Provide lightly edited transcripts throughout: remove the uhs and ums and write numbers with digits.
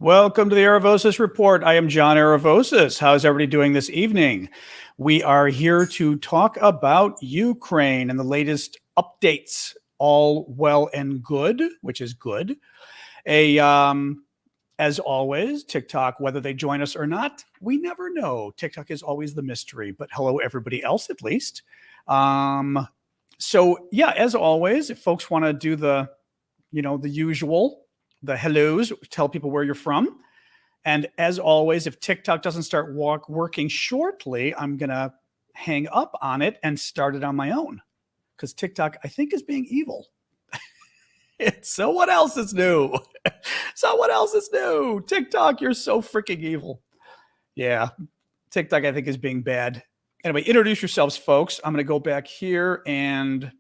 Welcome to the Aravosis Report. I am John Aravosis. How's everybody doing this evening? We are here to talk about Ukraine and the latest updates. All well and good, which is good. As always, TikTok, whether they join us or not, we never know. TikTok is always the mystery, but hello everybody else at least. So yeah, as always, if folks want to do the usual, the hellos, tell people where you're from. And as always, if TikTok doesn't start working shortly, I'm going to hang up on it and start it on my own. Because TikTok, I think, is being evil. So what else is new? TikTok, you're so freaking evil. Yeah, TikTok, I think, is being bad. Anyway, introduce yourselves, folks. I'm going to go back here and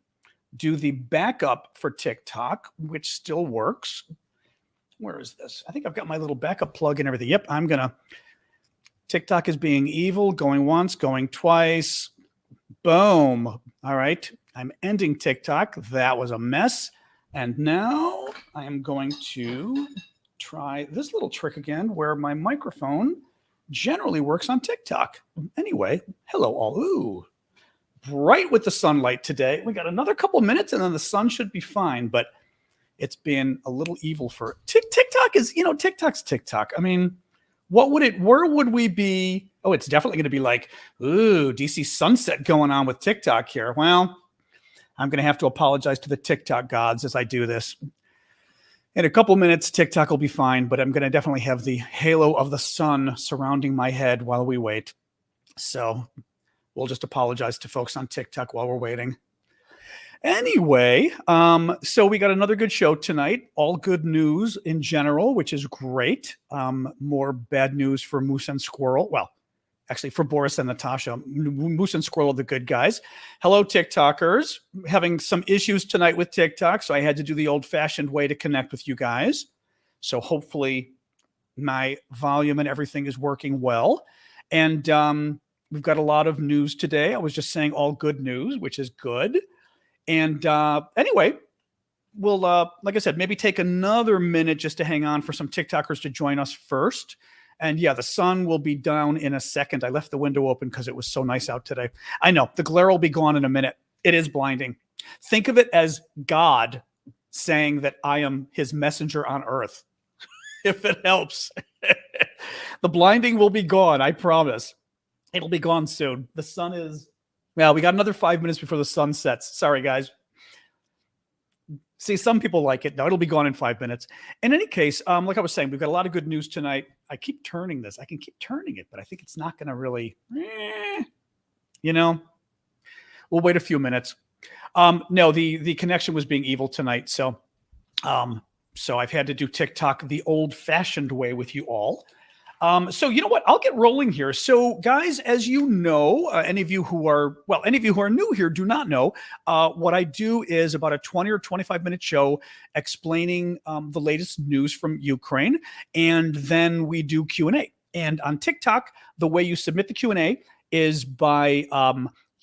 do the backup for TikTok, which still works. Where is this? I think I've got my little backup plug and everything. Yep, TikTok is being evil, going once, going twice. Boom. All right, I'm ending TikTok. That was a mess. And now I am going to try this little trick again where my microphone generally works on TikTok. Anyway, hello all. Ooh, bright with the sunlight today. We got another couple minutes and then the sun should be fine, but it's been a little evil for TikTok is, TikTok's TikTok. I mean, where would we be? Oh, it's definitely going to be like, ooh, DC sunset going on with TikTok here. Well, I'm going to have to apologize to the TikTok gods as I do this. In a couple minutes, TikTok will be fine, but I'm going to definitely have the halo of the sun surrounding my head while we wait. So we'll just apologize to folks on TikTok while we're waiting. Anyway, so we got another good show tonight. All good news in general, which is great. More bad news for Moose and Squirrel. Well, actually for Boris and Natasha. Moose and Squirrel are the good guys. Hello, TikTokers. Having some issues tonight with TikTok, so I had to do the old-fashioned way to connect with you guys. So hopefully my volume and everything is working well. And we've got a lot of news today. I was just saying all good news, which is good. And anyway, we'll, like I said, maybe take another minute just to hang on for some TikTokers to join us first. And yeah, the sun will be down in a second. I left the window open because it was so nice out today. I know, the glare will be gone in a minute. It is blinding. Think of it as God saying that I am his messenger on earth, if it helps. The blinding will be gone, I promise. It'll be gone soon. The sun is... Well, we got another 5 minutes before the sun sets. Sorry, guys. See, some people like it. No, it'll be gone in 5 minutes. In any case, like I was saying, we've got a lot of good news tonight. I keep turning this. I can keep turning it, but I think it's not going to really, we'll wait a few minutes. No, the connection was being evil tonight. So I've had to do TikTok the old-fashioned way with you all. So you know what? I'll get rolling here. So guys, as you know, any of you who are new here do not know, what I do is about a 20 or 25 minute show explaining the latest news from Ukraine. And then we do Q&A. And on TikTok, the way you submit the Q&A is by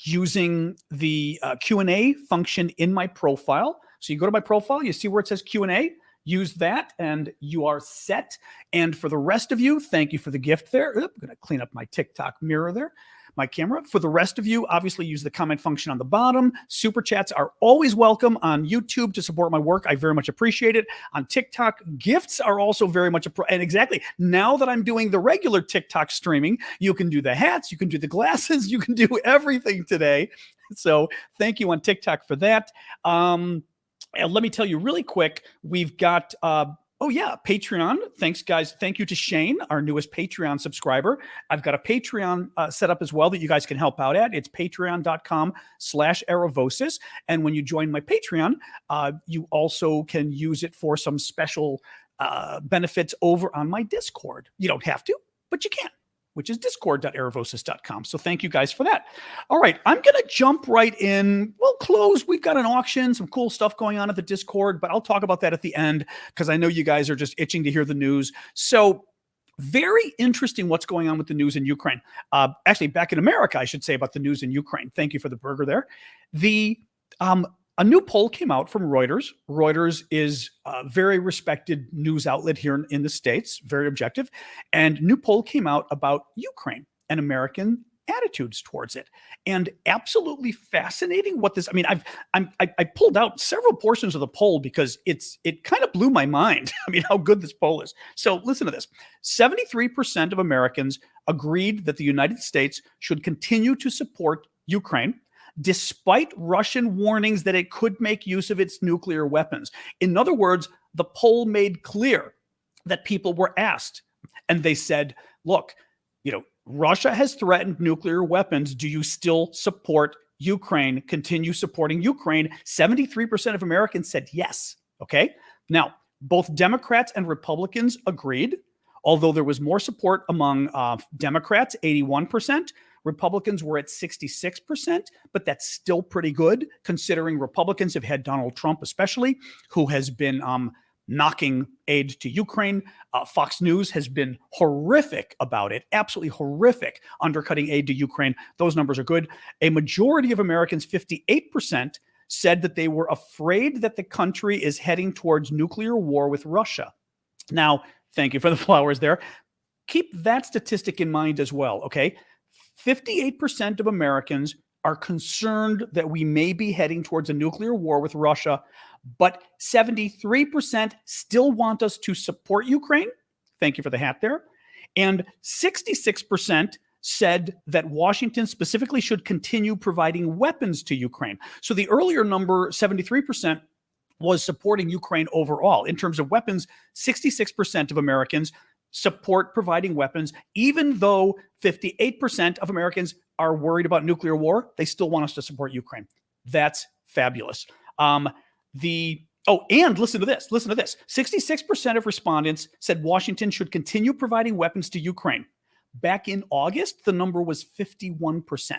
using the Q&A function in my profile. So you go to my profile, you see where it says Q&A. Use that and you are set. And for the rest of you, thank you for the gift there. I'm going to clean up my TikTok mirror there, my camera. For the rest of you, obviously use the comment function on the bottom. Super chats are always welcome on YouTube to support my work. I very much appreciate it. On TikTok, gifts are also very much and exactly now that I'm doing the regular TikTok streaming, you can do the hats, you can do the glasses, you can do everything today. So thank you on TikTok for that. And let me tell you really quick, we've got, Patreon. Thanks, guys. Thank you to Shane, our newest Patreon subscriber. I've got a Patreon set up as well that you guys can help out at. It's patreon.com/Aravosis. And when you join my Patreon, you also can use it for some special benefits over on my Discord. You don't have to, but you can, which is discord.aravosis.com. So thank you guys for that. All right, I'm going to jump right in. We'll close. We've got an auction, some cool stuff going on at the Discord, but I'll talk about that at the end because I know you guys are just itching to hear the news. So very interesting what's going on with the news in Ukraine. Actually, back in America, I should say about the news in Ukraine. Thank you for the burger there. A new poll came out from Reuters. Reuters is a very respected news outlet here in the States, very objective. And new poll came out about Ukraine and American attitudes towards it. And absolutely fascinating what this, I mean, I pulled out several portions of the poll because it kind of blew my mind. I mean, how good this poll is. So listen to this. 73% of Americans agreed that the United States should continue to support Ukraine, despite Russian warnings that it could make use of its nuclear weapons. In other words, the poll made clear that people were asked, and they said, look, Russia has threatened nuclear weapons. Do you still support Ukraine? Continue supporting Ukraine? 73% of Americans said yes. Okay. Now, both Democrats and Republicans agreed, although there was more support among Democrats, 81%. Republicans were at 66%, but that's still pretty good considering Republicans have had Donald Trump, especially, who has been knocking aid to Ukraine. Fox News has been horrific about it, absolutely horrific, undercutting aid to Ukraine. Those numbers are good. A majority of Americans, 58%, said that they were afraid that the country is heading towards nuclear war with Russia. Now, thank you for the flowers there. Keep that statistic in mind as well, okay? 58% of Americans are concerned that we may be heading towards a nuclear war with Russia, but 73% still want us to support Ukraine. Thank you for the hat there. And 66% said that Washington specifically should continue providing weapons to Ukraine. So the earlier number, 73%, was supporting Ukraine overall. In terms of weapons, 66% of Americans support providing weapons, even though 58% of Americans are worried about nuclear war. They still want us to support Ukraine. That's fabulous. And listen to this. 66% of respondents said Washington should continue providing weapons to Ukraine. Back in August, the number was 51%.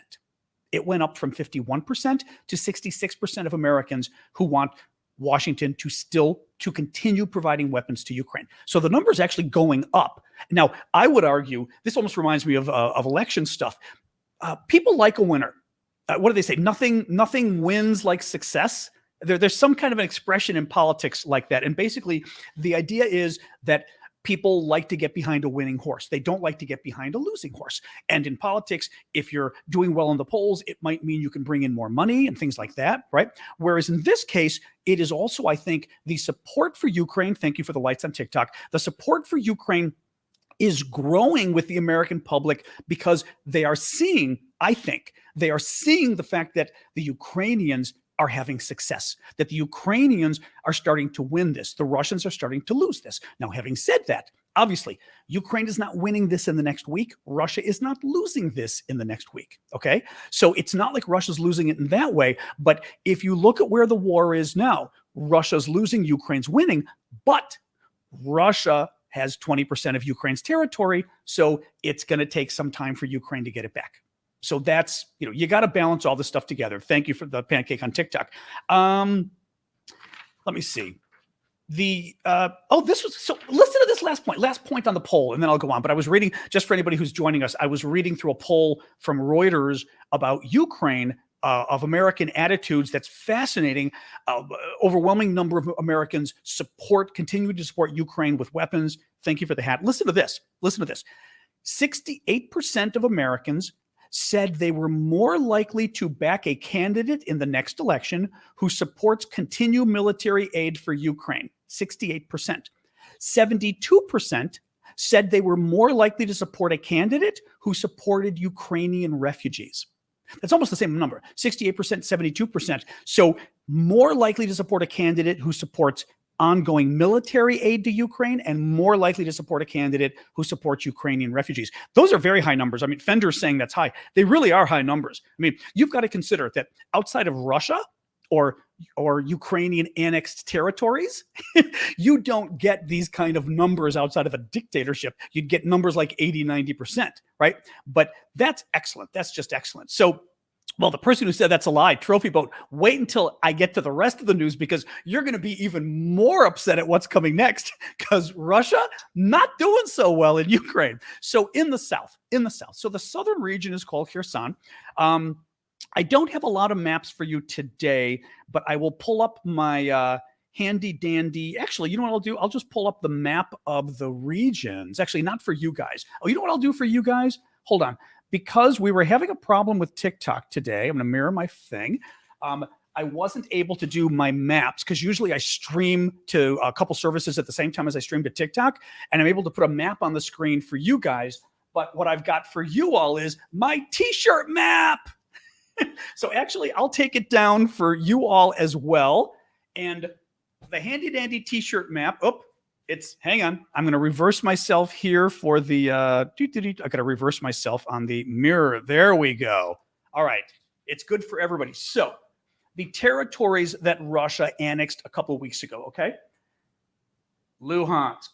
It went up from 51% to 66% of Americans who want Washington to continue providing weapons to Ukraine. So the number is actually going up. Now, I would argue, this almost reminds me of election stuff. People like a winner. What do they say? Nothing wins like success. There's some kind of an expression in politics like that. And basically, the idea is that people like to get behind a winning horse. They don't like to get behind a losing horse. And in politics, if you're doing well in the polls, it might mean you can bring in more money and things like that, right? Whereas in this case, it is also, I think, the support for Ukraine. Thank you for the lights on TikTok. The support for Ukraine is growing with the American public because they are seeing, I think, the fact that the Ukrainians are having success, that the Ukrainians are starting to win this. The Russians are starting to lose this. Now, having said that, obviously, Ukraine is not winning this in the next week. Russia is not losing this in the next week, okay? So it's not like Russia's losing it in that way. But if you look at where the war is now, Russia's losing, Ukraine's winning, but Russia has 20% of Ukraine's territory, so it's going to take some time for Ukraine to get it back. So that's, you got to balance all this stuff together. Thank you for the pancake on TikTok. Let me see. So listen to this last point on the poll, and then I'll go on. But I was reading, just for anybody who's joining us, I was reading through a poll from Reuters about Ukraine, of American attitudes. That's fascinating. Overwhelming number of Americans continue to support Ukraine with weapons. Thank you for the hat. Listen to this. 68% of Americans said they were more likely to back a candidate in the next election who supports continued military aid for Ukraine. 68%. 72% said they were more likely to support a candidate who supported Ukrainian refugees. That's almost the same number, 68%, 72%. So more likely to support a candidate who supports ongoing military aid to Ukraine and more likely to support a candidate who supports Ukrainian refugees. Those are very high numbers. I mean, Fender's saying that's high. They really are high numbers. I mean, you've got to consider that outside of Russia or Ukrainian annexed territories, you don't get these kind of numbers outside of a dictatorship. You'd get numbers like 80, 90%, right? But that's excellent. That's just excellent. So, well, the person who said that's a lie, Trophy Boat, wait until I get to the rest of the news because you're going to be even more upset at what's coming next because Russia not doing so well in Ukraine. So in the south, so the southern region is called Kherson. I don't have a lot of maps for you today, but I will pull up my handy dandy. Actually, you know what I'll do? I'll just pull up the map of the regions. Actually, not for you guys. Oh, you know what I'll do for you guys? Hold on. Because we were having a problem with TikTok today, I'm going to mirror my thing. I wasn't able to do my maps because usually I stream to a couple services at the same time as I stream to TikTok, and I'm able to put a map on the screen for you guys. But what I've got for you all is my t-shirt map. So actually, I'll take it down for you all as well. And the handy dandy t-shirt map. Oh, hang on. I'm going to reverse myself here for the, I got to reverse myself on the mirror. There we go. All right. It's good for everybody. So the territories that Russia annexed a couple of weeks ago, okay? Luhansk,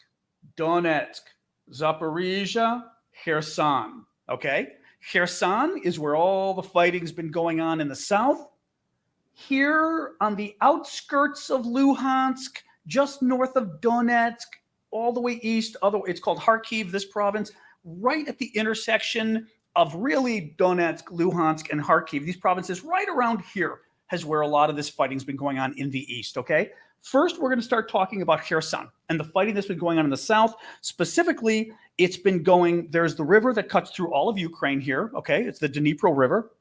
Donetsk, Zaporizhia, Kherson, okay? Kherson is where all the fighting's been going on in the south. Here on the outskirts of Luhansk, just north of Donetsk, all the way east, it's called Kharkiv, this province, right at the intersection of really Donetsk, Luhansk, and Kharkiv. These provinces right around here is where a lot of this fighting's been going on in the east, okay? First, we're going to start talking about Kherson and the fighting that's been going on in the south. Specifically, there's the river that cuts through all of Ukraine here, okay? It's the Dnipro River.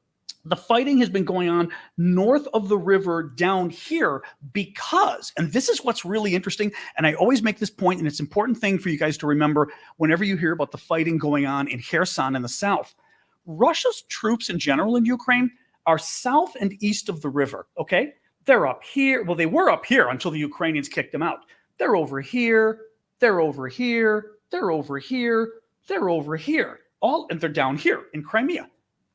The fighting has been going on north of the river down here because, and this is what's really interesting, and I always make this point, and it's an important thing for you guys to remember whenever you hear about the fighting going on in Kherson in the south. Russia's troops in general in Ukraine are south and east of the river, okay? They're up here. Well, they were up here until the Ukrainians kicked them out. They're over here. They're over here. They're over here. They're over here. And they're down here in Crimea,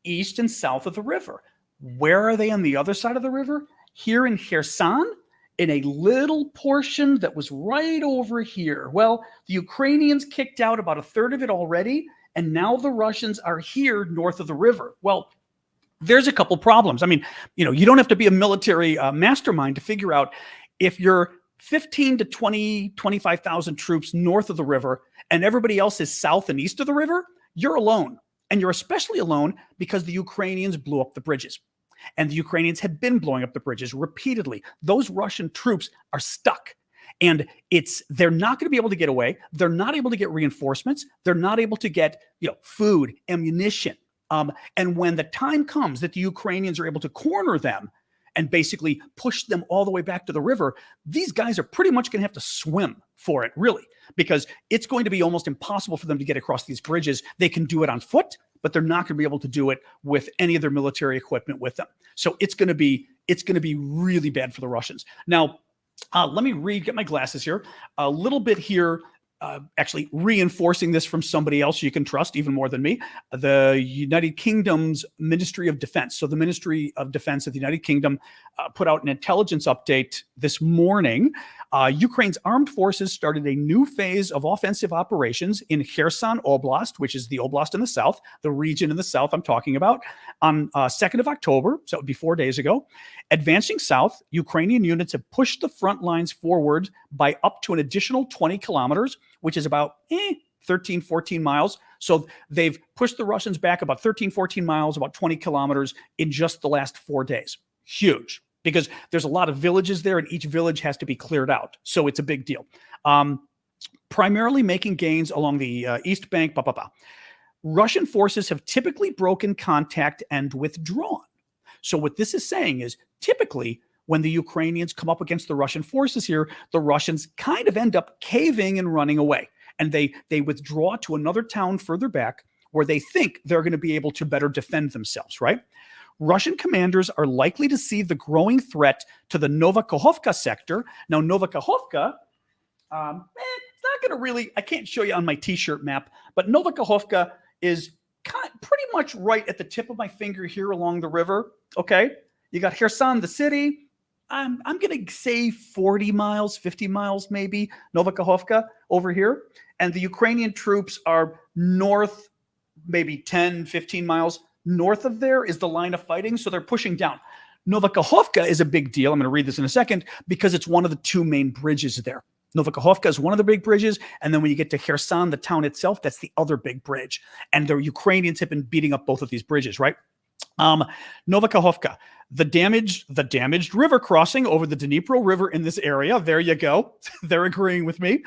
east and south of the river. Where are they on the other side of the river? Here in Kherson, in a little portion that was right over here. Well, the Ukrainians kicked out about a third of it already, and now the Russians are here north of the river. Well, there's a couple problems. I mean, you don't have to be a military mastermind to figure out if you're 15 to 20, 25,000 troops north of the river and everybody else is south and east of the river, you're alone. And you're especially alone because the Ukrainians blew up the bridges. And the Ukrainians have been blowing up the bridges repeatedly. Those Russian troops are stuck. And they're not going to be able to get away. They're not able to get reinforcements. They're not able to get food, ammunition. And when the time comes that the Ukrainians are able to corner them and basically push them all the way back to the river, these guys are pretty much going to have to swim for it, really, because it's going to be almost impossible for them to get across these bridges. They can do it on foot, but they're not going to be able to do it with any of their military equipment with them. So it's going to be really bad for the Russians. Now, let me get my glasses here. A little bit here. Actually reinforcing this from somebody else you can trust even more than me, the United Kingdom's Ministry of Defense. So the Ministry of Defense of the United Kingdom put out an intelligence update this morning. Ukraine's armed forces started a new phase of offensive operations in Kherson Oblast, which is the oblast in the south, the region in the south I'm talking about, on 2nd of October, so it would be 4 days ago. Advancing south, Ukrainian units have pushed the front lines forward by up to an additional 20 kilometers, which is about 13, 14 miles. So they've pushed the Russians back about 13, 14 miles, about 20 kilometers in just the last 4 days. Huge, because there's a lot of villages there and each village has to be cleared out. So it's a big deal. Primarily making gains along the east bank. Russian forces have typically broken contact and withdrawn. So what this is saying is typically when the Ukrainians come up against the Russian forces here, the Russians kind of end up caving and running away. And they withdraw to another town further back where they think they're going to be able to better defend themselves, right? Russian commanders are likely to see the growing threat to the Novakhovka sector. Now, Novakhovka, it's not going to really, I can't show you on my t-shirt map, but Novakhovka is pretty much right at the tip of my finger here along the river, okay? You got Kherson, the city. I'm going to say 40 miles, 50 miles maybe, Novakhovka over here. And the Ukrainian troops are north, maybe 10, 15 miles north of there is the line of fighting. So they're pushing down. Novakhovka is a big deal. I'm going to read this in a second because it's one of the two main bridges there. Novakhovka is one of the big bridges. And then when you get to Kherson, the town itself, that's the other big bridge. And the Ukrainians have been beating up both of these bridges, right? Novakhovka, the damaged river crossing over the Dnipro River in this area. There you go. They're agreeing with me.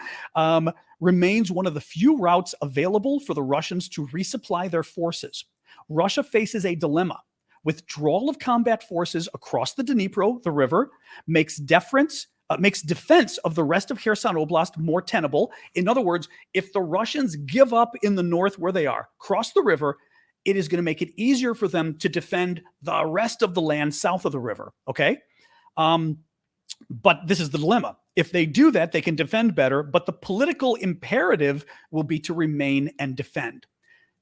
Remains one of the few routes available for the Russians to resupply their forces. Russia faces a dilemma. Withdrawal of combat forces across the Dnipro, the river, makes defense of the rest of Kherson Oblast more tenable. In other words, if the Russians give up in the north where they are, cross the river, it is going to make it easier for them to defend the rest of the land south of the river, okay? But this is the dilemma. If they do that, they can defend better, but the political imperative will be to remain and defend.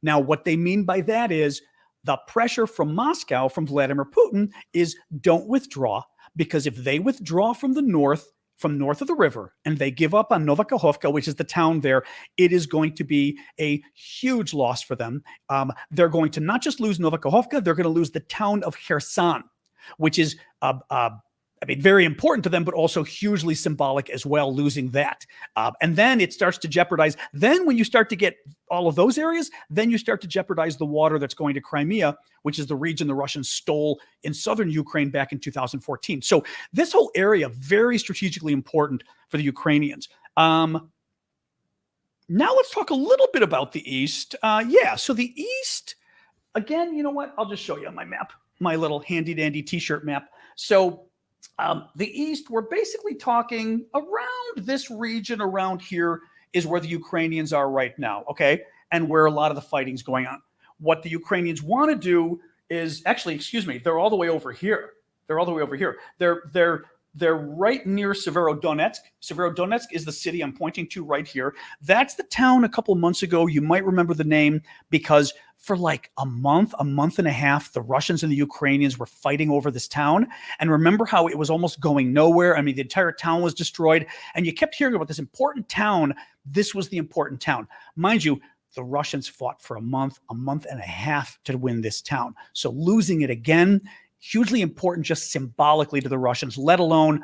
Now, what they mean by that is the pressure from Moscow, from Vladimir Putin, is don't withdraw, because if they withdraw from the north, from north of the river, and they give up on Novakhovka, which is the town there, it is going to be a huge loss for them. They're going to not just lose Novakhovka, they're going to lose the town of Kherson, which is very important to them, but also hugely symbolic as well, losing that. And then it starts to jeopardize. Then when you start to get all of those areas, then you start to jeopardize the water that's going to Crimea, which is the region the Russians stole in southern Ukraine back in 2014. So this whole area, very strategically important for the Ukrainians. Now let's talk a little bit about the East. So the East, again, you know what? I'll just show you on my map, my little handy dandy t-shirt map. So the East, we're basically talking around this region around here is where the Ukrainians are right now, okay? And where a lot of the fighting's going on. What the Ukrainians want to do is, actually, excuse me, they're all the way over here. They're all the way over here. They're right near Severodonetsk. Severodonetsk is the city I'm pointing to right here. That's the town a couple months ago. You might remember the name because for like a month and a half, the Russians and the Ukrainians were fighting over this town. And remember how it was almost going nowhere? I mean, the entire town was destroyed. And you kept hearing about this important town. This was the important town. Mind you, the Russians fought for a month and a half to win this town. So losing it again, hugely important just symbolically to the Russians, let alone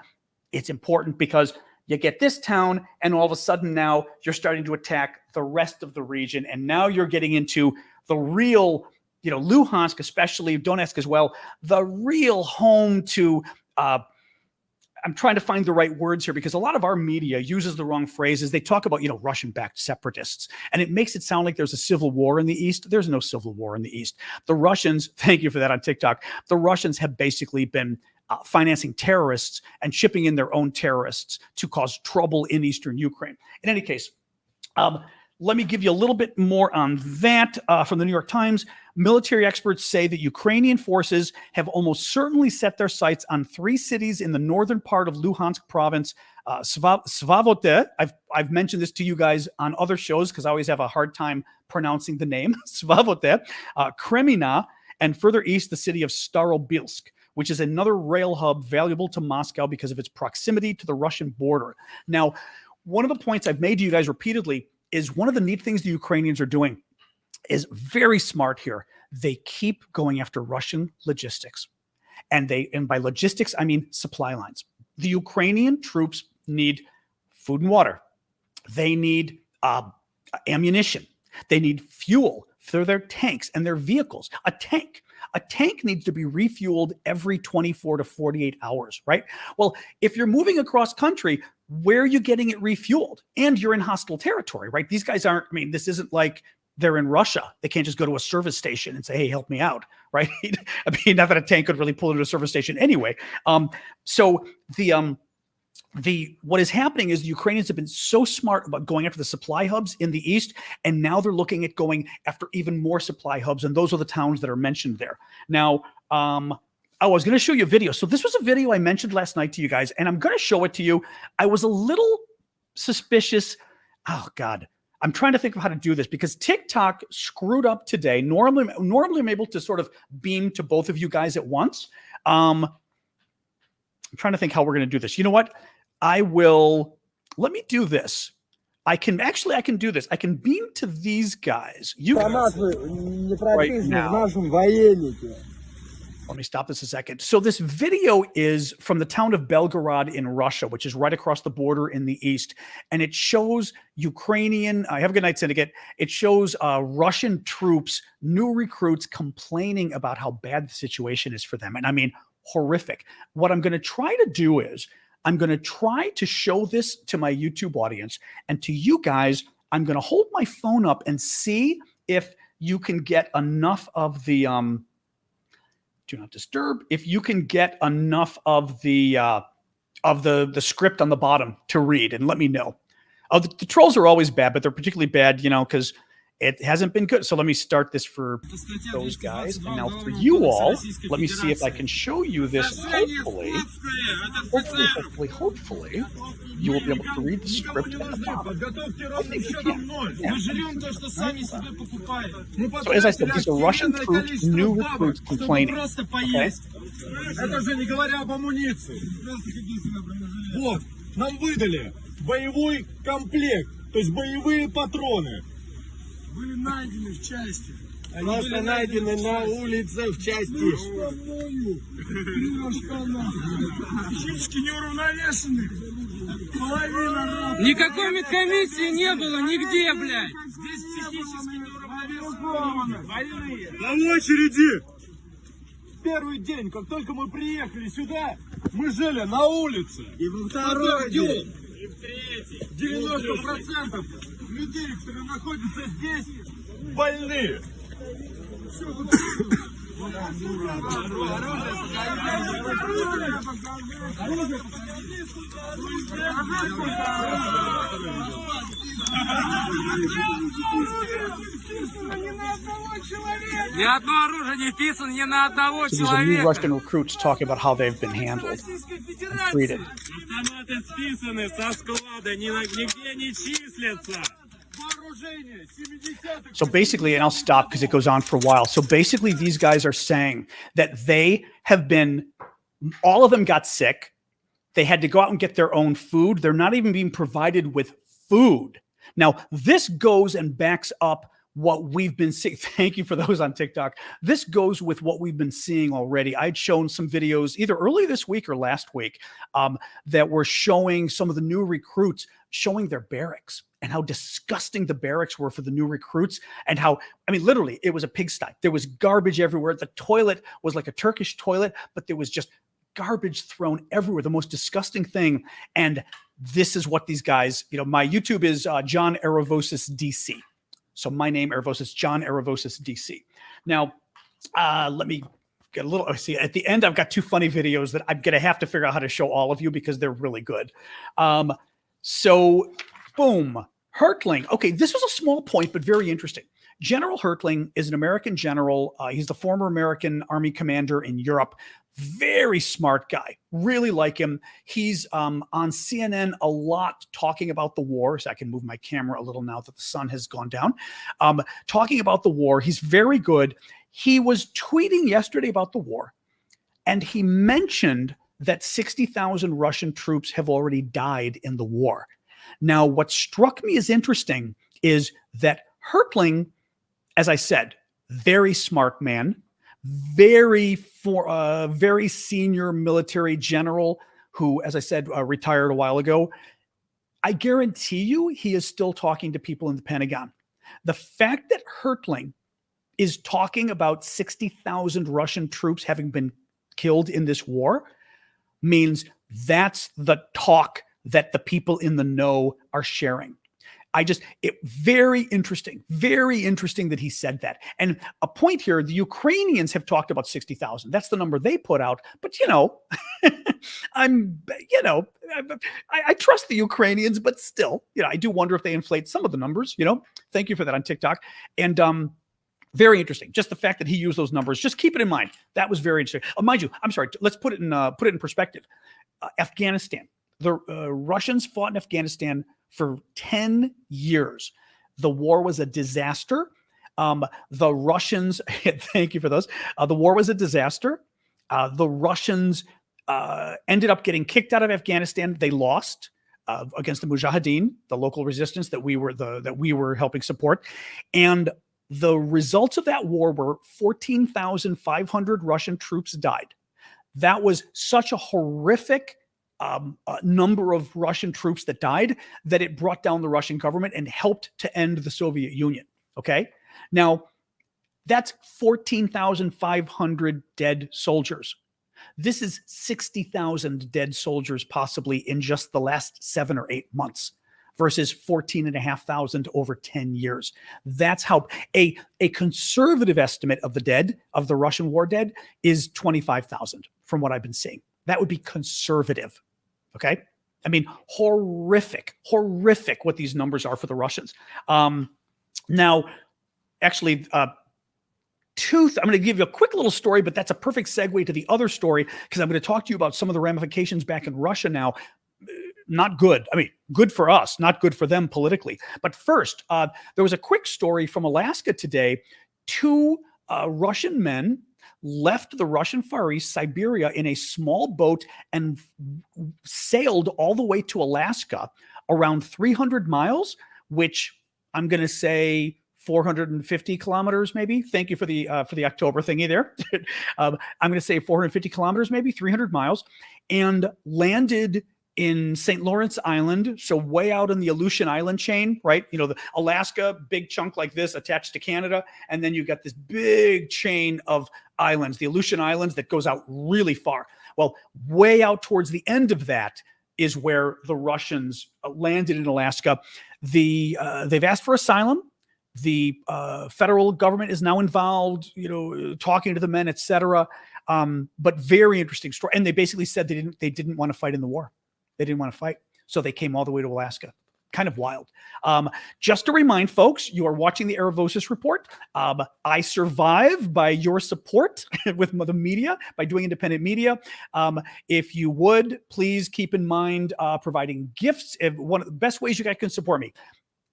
it's important because you get this town and all of a sudden now you're starting to attack the rest of the region. And now you're getting into the real, Luhansk, especially Donetsk as well, the real home to, I'm trying to find the right words here because a lot of our media uses the wrong phrases. They talk about, Russian-backed separatists, and it makes it sound like there's a civil war in the East. There's no civil war in the East. The Russians, thank you for that on TikTok, the Russians have basically been financing terrorists and shipping in their own terrorists to cause trouble in eastern Ukraine. In any case, let me give you a little bit more on that from the New York Times. Military experts say that Ukrainian forces have almost certainly set their sights on 3 cities in the northern part of Luhansk province. Svavote, I've mentioned this to you guys on other shows because I always have a hard time pronouncing the name. Svavote, Kremina, and further east, the city of Starobilsk, which is another rail hub valuable to Moscow because of its proximity to the Russian border. Now, one of the points I've made to you guys repeatedly is one of the neat things the Ukrainians are doing is very smart here. They keep going after Russian logistics. And by logistics, I mean supply lines. The Ukrainian troops need food and water. They need ammunition. They need fuel for their tanks and their vehicles. A tank needs to be refueled every 24 to 48 hours, right? Well, if you're moving across country, where are you getting it refueled? And you're in hostile territory, right? These guys aren't, this isn't like they're in Russia. They can't just go to a service station and say, hey, help me out, right? Not that a tank could really pull into a service station anyway. So what is happening is the Ukrainians have been so smart about going after the supply hubs in the east, and now they're looking at going after even more supply hubs, and those are the towns that are mentioned there. Now, I was going to show you a video. So this was a video I mentioned last night to you guys, and I'm going to show it to you. I was a little suspicious. Oh, God. I'm trying to think of how to do this because TikTok screwed up today. Normally I'm able to sort of beam to both of you guys at once. I'm trying to think how we're going to do this. You know what? Let me do this. I can do this. I can beam to these guys. You guys right now. Let me stop this a second. So this video is from the town of Belgorod in Russia, which is right across the border in the east. And it shows Ukrainian, have a good night, Syndicate. It shows Russian troops, new recruits complaining about how bad the situation is for them. And I mean, horrific. What I'm going to try to do is I'm going to try to show this to my YouTube audience. And to you guys, I'm going to hold my phone up and see if you can get enough of the... do not disturb. If you can get enough of the script on the bottom to read, and let me know. Oh, the trolls are always bad, but they're particularly bad, you know, because it hasn't been good. So let me start this for those guys. And now for you all, let me see if I can show you this. Hopefully, you will be able to read the script at the top. I think you can. Yeah. So as I said, these are Russian troops, new recruits complaining. Okay? Это же не говоря об амуниции. Вот, нам выдали боевой комплект, то есть боевые патроны. Были найдены в части. Они были найдены на улице в части. Физически неуравновешенных. Половина. Никакой медкомиссии не было нигде, блядь. Здесь психически неуравновешенные. Больные. На очереди. Первый день, как только мы приехали сюда, мы жили на улице. И во второй день. И в третий. 90% людей, которые находятся здесь, больны. Ни одно оружие не вписано ни на одного So these are new Russian recruits talking about how they've been handled and treated. Автоматы списаны со склада, нигде не числятся. So basically, and I'll stop because it goes on for a while. So basically, these guys are saying that they have been, all of them got sick. They had to go out and get their own food. They're not even being provided with food. Now, this goes and backs up what we've been seeing. Thank you for those on TikTok. This goes with what we've been seeing already. I'd shown some videos either early this week or last week that were showing some of the new recruits showing their barracks and how disgusting the barracks were for the new recruits and how, I mean, literally it was a pigsty. There was garbage everywhere. The toilet was like a Turkish toilet, but there was just garbage thrown everywhere. The most disgusting thing. And this is what these guys, you know, my YouTube is John Aravosis DC. So my name, Aravosis, John Aravosis DC. Now, let me get a little, see, at the end, I've got two funny videos that I'm going to have to figure out how to show all of you because they're really good. So, boom, Hertling. Okay, this was a small point, but very interesting. General Hertling is an American general. He's the former American Army commander in Europe. Very smart guy. Really like him. He's on CNN a lot talking about the war. So I can move my camera a little now that the sun has gone down. Talking about the war. He's very good. He was tweeting yesterday about the war, and he mentioned that 60,000 Russian troops have already died in the war. Now, what struck me as interesting is that Hertling, as I said, very smart man, very senior military general who, as I said, retired a while ago. I guarantee you he is still talking to people in the Pentagon. The fact that Hertling is talking about 60,000 Russian troops having been killed in this war means that's the talk that the people in the know are sharing. Very interesting that he said that. And a point here, the Ukrainians have talked about 60,000. That's the number they put out. But, you know, I trust the Ukrainians, but still, you know, I do wonder if they inflate some of the numbers, you know. Thank you for that on TikTok. And very interesting. Just the fact that he used those numbers. Just keep it in mind. That was very interesting. Mind you, I'm sorry. Let's put it in perspective. Afghanistan. The Russians fought in Afghanistan for 10 years. The war was a disaster. The Russians, thank you for those. The war was a disaster. The Russians ended up getting kicked out of Afghanistan. They lost against the Mujahideen, the local resistance that we were helping support. And The results of that war were 14,500 Russian troops died. That was such a horrific number of Russian troops that died that it brought down the Russian government and helped to end the Soviet Union. Okay. Now, that's 14,500 dead soldiers. This is 60,000 dead soldiers possibly in just the last 7 or 8 months versus 14,500 over 10 years. That's how a conservative estimate of the dead, of the Russian war dead, is 25,000 from what I've been seeing. That would be conservative. Okay. I mean, horrific what these numbers are for the Russians. Now, actually, I'm going to give you a quick little story, but that's a perfect segue to the other story because I'm going to talk to you about some of the ramifications back in Russia now. Not good. I mean, good for us, not good for them politically. But first, there was a quick story from Alaska today. 2 Russian men left the Russian Far East, Siberia, in a small boat and sailed all the way to Alaska, around 300 miles, which I'm going to say 450 kilometers, maybe. Thank you for the October thingy there. I'm going to say 450 kilometers, maybe 300 miles, and landed in St. Lawrence Island, so way out in the Aleutian Island chain, right? You know, the Alaska, big chunk like this attached to Canada, and then you got this big chain of islands, the Aleutian Islands, that goes out really far. Well, way out towards the end of that is where the Russians landed in Alaska. They've asked for asylum. The federal government is now involved, you know, talking to the men, etc. But very interesting story. And they basically said they didn't want to fight in the war. They didn't want to fight, so they came all the way to Alaska. Kind of wild. Just to remind folks, you are watching the Aravosis Report. I survive by your support with the media, by doing independent media. If you would, please keep in mind providing gifts. One of the best ways you guys can support me,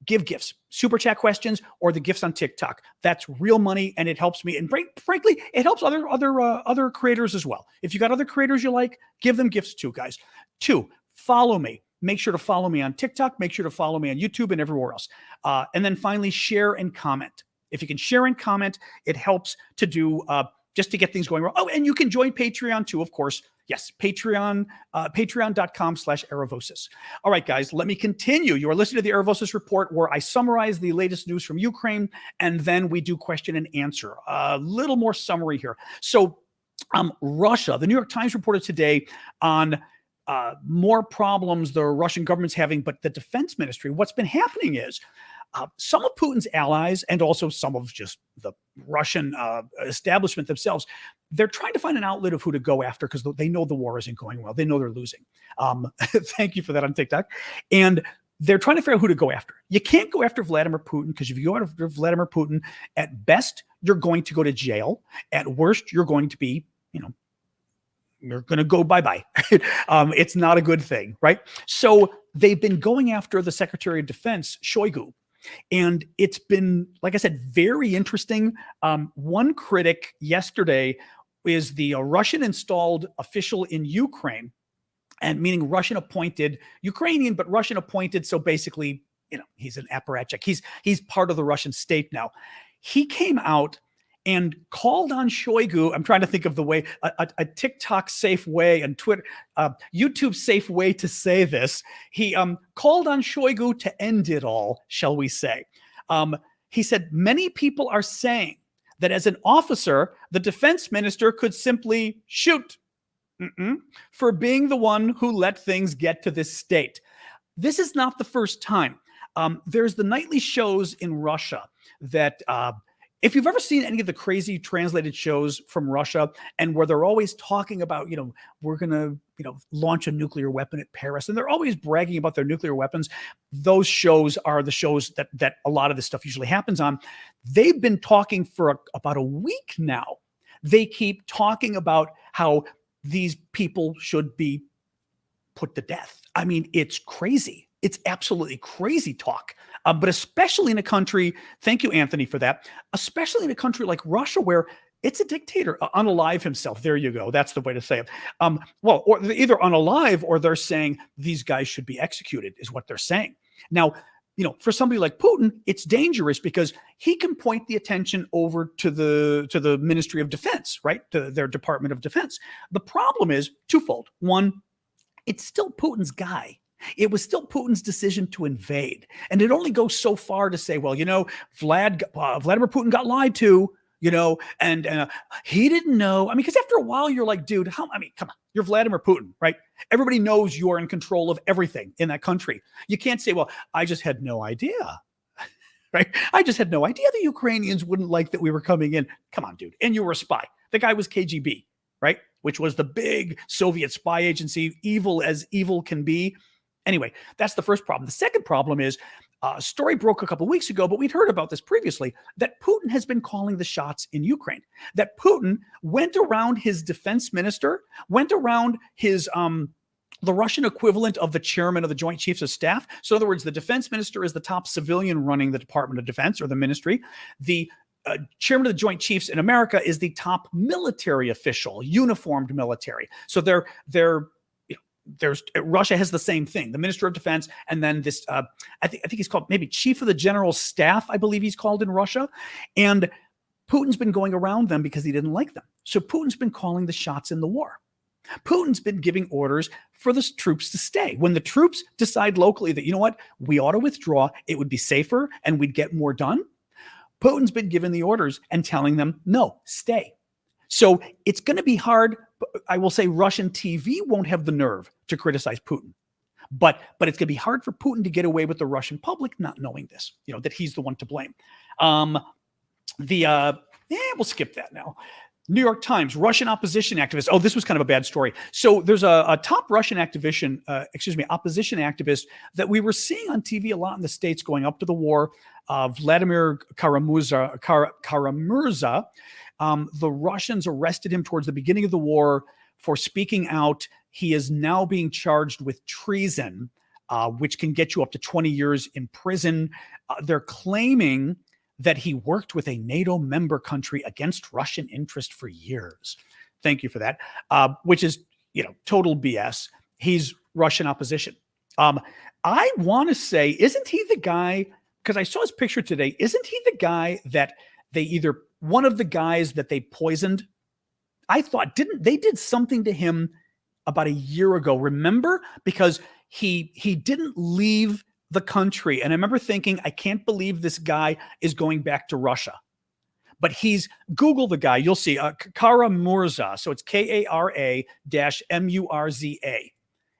give gifts, super chat questions, or the gifts on TikTok. That's real money, and it helps me. And frankly, it helps other creators as well. If you got other creators you like, give them gifts too, guys. 2, follow me. Make sure to follow me on TikTok. Make sure to follow me on YouTube and everywhere else. And then finally, share and comment. If you can share and comment, it helps to do just to get things going. Oh, and you can join Patreon too, of course. Yes, Patreon, patreon.com/Aravosis. All right, guys, let me continue. You are listening to the Aravosis Report, where I summarize the latest news from Ukraine, and then we do question and answer. A little more summary here. So Russia, the New York Times reported today on more problems the Russian government's having, but the defense ministry, what's been happening is some of Putin's allies and also some of just the Russian establishment themselves, they're trying to find an outlet of who to go after because they know the war isn't going well. They know they're losing. Thank you for that on TikTok. And they're trying to figure out who to go after. You can't go after Vladimir Putin because if you go after Vladimir Putin, at best, you're going to go to jail. At worst, you're going to be, you're going to go bye-bye. It's not a good thing, right? So they've been going after the Secretary of Defense, Shoigu. And it's been, like I said, very interesting. One critic yesterday is the Russian installed official in Ukraine, and meaning Russian appointed, Ukrainian, but Russian appointed. So basically, he's an apparatchik. He's part of the Russian state now. He came out and called on Shoigu. I'm trying to think of the way, a TikTok safe way and Twitter, YouTube safe way to say this. He called on Shoigu to end it all, shall we say. He said, many people are saying that as an officer, the defense minister could simply shoot for being the one who let things get to this state. This is not the first time. There's the nightly shows in Russia that if you've ever seen any of the crazy translated shows from Russia and where they're always talking about, we're going to, launch a nuclear weapon at Paris, and they're always bragging about their nuclear weapons. Those shows are the shows that a lot of this stuff usually happens on. They've been talking for about a week now. They keep talking about how these people should be put to death. I mean, it's crazy. It's absolutely crazy talk. But especially in a country, thank you, Anthony, for that, especially in a country like Russia, where it's a dictator, unalive himself. There you go. That's the way to say it. Well, or they're either unalive or they're saying these guys should be executed is what they're saying. Now, for somebody like Putin, it's dangerous because he can point the attention over to the Ministry of Defense, right? To their Department of Defense. The problem is twofold. One, it's still Putin's guy. It was still Putin's decision to invade. And it only goes so far to say, well, Vladimir Putin got lied to, and he didn't know. I mean, because after a while, you're like, dude, come on, you're Vladimir Putin, right? Everybody knows you are in control of everything in that country. You can't say, well, I just had no idea, right? I just had no idea the Ukrainians wouldn't like that we were coming in. Come on, dude. And you were a spy. The guy was KGB, right? Which was the big Soviet spy agency, evil as evil can be. Anyway, that's the first problem. The second problem is a story broke a couple of weeks ago, but we'd heard about this previously, that Putin has been calling the shots in Ukraine, that Putin went around his defense minister, went around his the Russian equivalent of the chairman of the Joint Chiefs of Staff. So in other words, the defense minister is the top civilian running the Department of Defense or the ministry. The chairman of the Joint Chiefs in America is the top military official, uniformed military. So Russia has the same thing, the Minister of Defense, and then this, I think he's called maybe Chief of the General Staff, I believe he's called in Russia. And Putin's been going around them because he didn't like them. So Putin's been calling the shots in the war. Putin's been giving orders for the troops to stay. When the troops decide locally that, we ought to withdraw, it would be safer and we'd get more done, Putin's been giving the orders and telling them, no, stay. So it's going to be hard. I will say Russian TV won't have the nerve to criticize Putin. But it's going to be hard for Putin to get away with the Russian public not knowing this, that he's the one to blame. We'll skip that now. New York Times, Russian opposition activist. Oh, this was kind of a bad story. So there's a top Russian opposition activist that we were seeing on TV a lot in the States going up to the war, Vladimir Karamurza. The Russians arrested him towards the beginning of the war for speaking out. He is now being charged with treason, which can get you up to 20 years in prison. They're claiming that he worked with a NATO member country against Russian interest for years. Thank you for that. Which is, total BS. He's Russian opposition. I want to say, isn't he the guy, because I saw his picture today, isn't he the guy that one of the guys that they poisoned? I thought, they did something to him about a year ago, remember? Because he didn't leave the country. And I remember thinking, I can't believe this guy is going back to Russia. But Google the guy, you'll see, Karamurza. So it's Kara-Murza.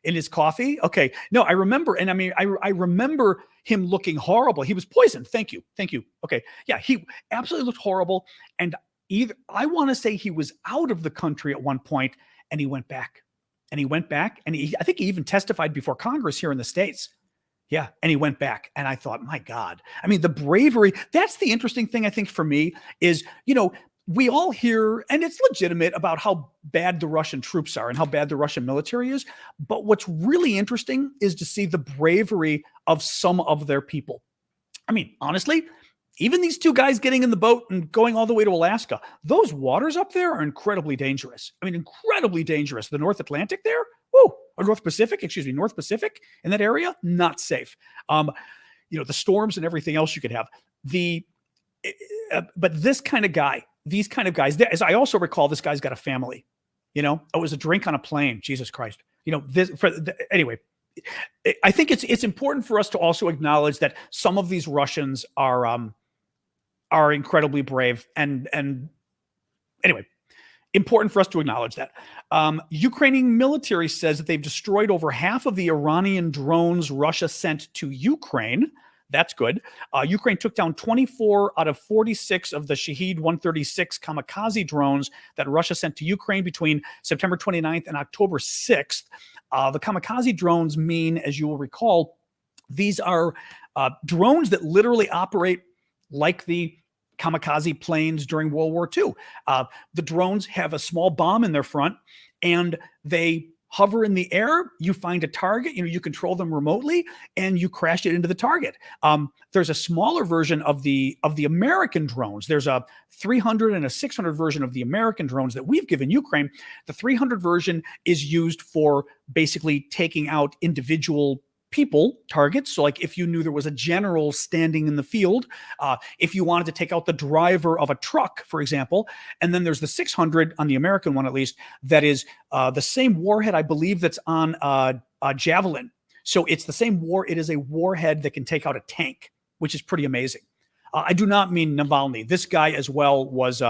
In his coffee? Okay. No, I remember. And I remember him looking horrible. He was poisoned. Thank you. Okay. Yeah, he absolutely looked horrible. And I want to say he was out of the country at one point and he went back. I think he even testified before Congress here in the States. Yeah. And he went back. And I thought, my God, the bravery, that's the interesting thing, I think, for me is, we all hear, and it's legitimate, about how bad the Russian troops are and how bad the Russian military is. But what's really interesting is to see the bravery of some of their people. Honestly, even these two guys getting in the boat and going all the way to Alaska, those waters up there are incredibly dangerous. Incredibly dangerous. The North Atlantic there, or North Pacific in that area, not safe. The storms and everything else you could have. But these kind of guys, as I also recall, this guy's got a family. It was a drink on a plane. Jesus Christ. Anyway, I think it's important for us to also acknowledge that some of these Russians are incredibly brave, and anyway, important for us to acknowledge that. Ukrainian military says that they've destroyed over half of the Iranian drones Russia sent to Ukraine. That's good. Ukraine took down 24 out of 46 of the Shahed 136 kamikaze drones that Russia sent to Ukraine between September 29th and October 6th. The kamikaze drones mean, as you will recall, these are drones that literally operate like the kamikaze planes during World War II. The drones have a small bomb in their front, and they hover in the air. You find a target, you control them remotely, and you crash it into the target. There's a smaller version of the American drones. There's a 300 and a 600 version of the American drones that we've given Ukraine. The 300 version is used for basically taking out individual people targets. So like if you knew there was a general standing in the field, if you wanted to take out the driver of a truck, for example, and then there's the 600 on the American one, at least, that is the same warhead, I believe, that's on Javelin. So it's the same it is a warhead that can take out a tank, which is pretty amazing. I do not mean Navalny. This guy as well was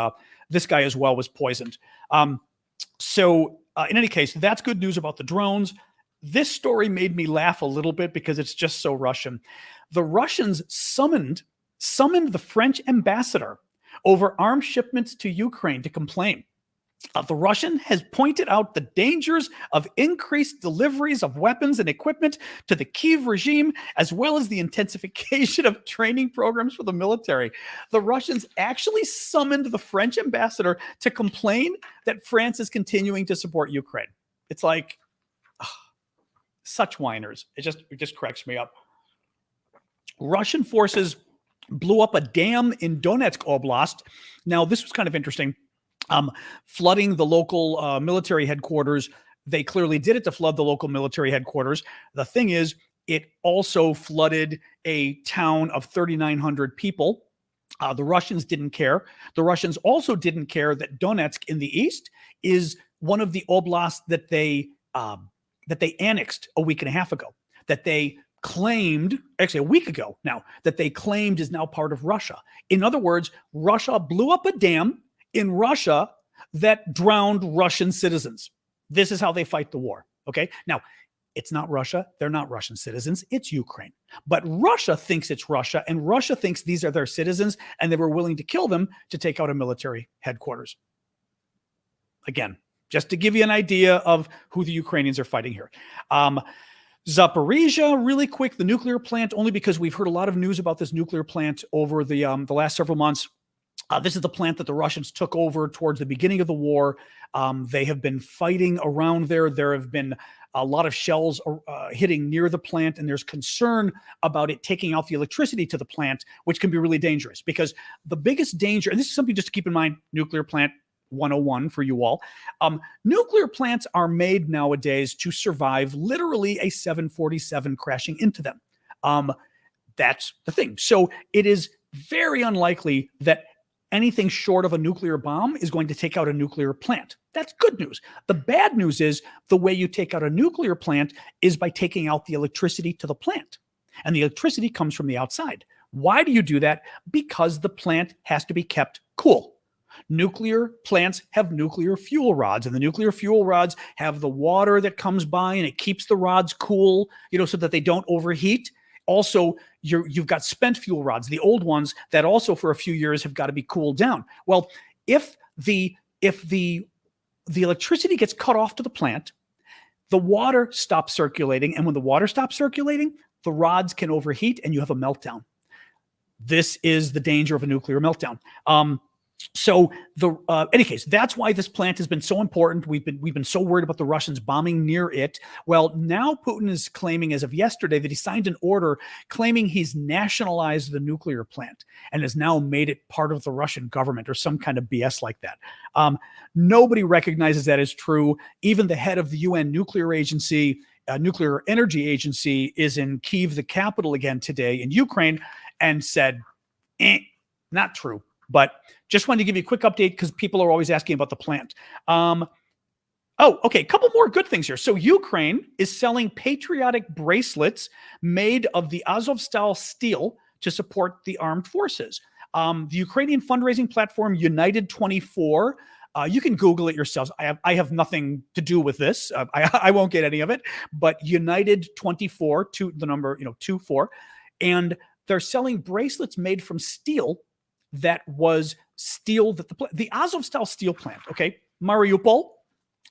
poisoned. So in any case, that's good news about the drones. This story made me laugh a little bit because it's just so Russian. The Russians summoned the French ambassador over arms shipments to Ukraine to complain. The Russian has pointed out the dangers of increased deliveries of weapons and equipment to the Kyiv regime, as well as the intensification of training programs for the military. The Russians actually summoned the French ambassador to complain that France is continuing to support Ukraine. It's like, such whiners. It just cracks me up. Russian forces blew up a dam in Donetsk Oblast. Now, this was kind of interesting. Flooding the local military headquarters. They clearly did it to flood the local military headquarters. The thing is, it also flooded a town of 3,900 people. The Russians didn't care. The Russians also didn't care that Donetsk in the east is one of the oblasts that they annexed a week and a half ago, that they claimed, actually a week ago now, that they claimed is now part of Russia. In other words, Russia blew up a dam in Russia that drowned Russian citizens. This is how they fight the war. Okay. Now, it's not Russia. They're not Russian citizens. It's Ukraine. But Russia thinks it's Russia, and Russia thinks these are their citizens, and they were willing to kill them to take out a military headquarters. Again, just to give you an idea of who the Ukrainians are fighting here. Zaporizhia, really quick, the nuclear plant, only because we've heard a lot of news about this nuclear plant over the last several months. This is the plant that the Russians took over towards the beginning of the war. They have been fighting around there. There have been a lot of shells hitting near the plant, and there's concern about it taking out the electricity to the plant, which can be really dangerous because the biggest danger, and this is something just to keep in mind, nuclear plant 101 for you all. Nuclear plants are made nowadays to survive literally a 747 crashing into them. That's the thing. So it is very unlikely that anything short of a nuclear bomb is going to take out a nuclear plant. That's good news. The bad news is the way you take out a nuclear plant is by taking out the electricity to the plant. And the electricity comes from the outside. Why do you do that? Because the plant has to be kept cool. Nuclear plants have nuclear fuel rods, and the nuclear fuel rods have the water that comes by, and it keeps the rods cool, so that they don't overheat. Also, you've got spent fuel rods, the old ones that also for a few years have got to be cooled down. Well, if the electricity gets cut off to the plant, the water stops circulating, and when the water stops circulating, the rods can overheat and you have a meltdown. This is the danger of a nuclear meltdown. So any case, that's why this plant has been so important. We've been so worried about the Russians bombing near it. Well, now Putin is claiming as of yesterday that he signed an order claiming he's nationalized the nuclear plant and has now made it part of the Russian government or some kind of BS like that. Nobody recognizes that as true. Even the head of the UN nuclear agency, nuclear energy agency, is in Kyiv, the capital, again today in Ukraine, and said, not true. But just wanted to give you a quick update because people are always asking about the plant. Okay, a couple more good things here. So Ukraine is selling patriotic bracelets made of the Azovstal steel to support the armed forces. The Ukrainian fundraising platform United 24, you can Google it yourselves. I have nothing to do with this. I won't get any of it. But United 24, the number 24, and they're selling bracelets made from steel. That was steel that the Azovstal steel plant, okay? Mariupol,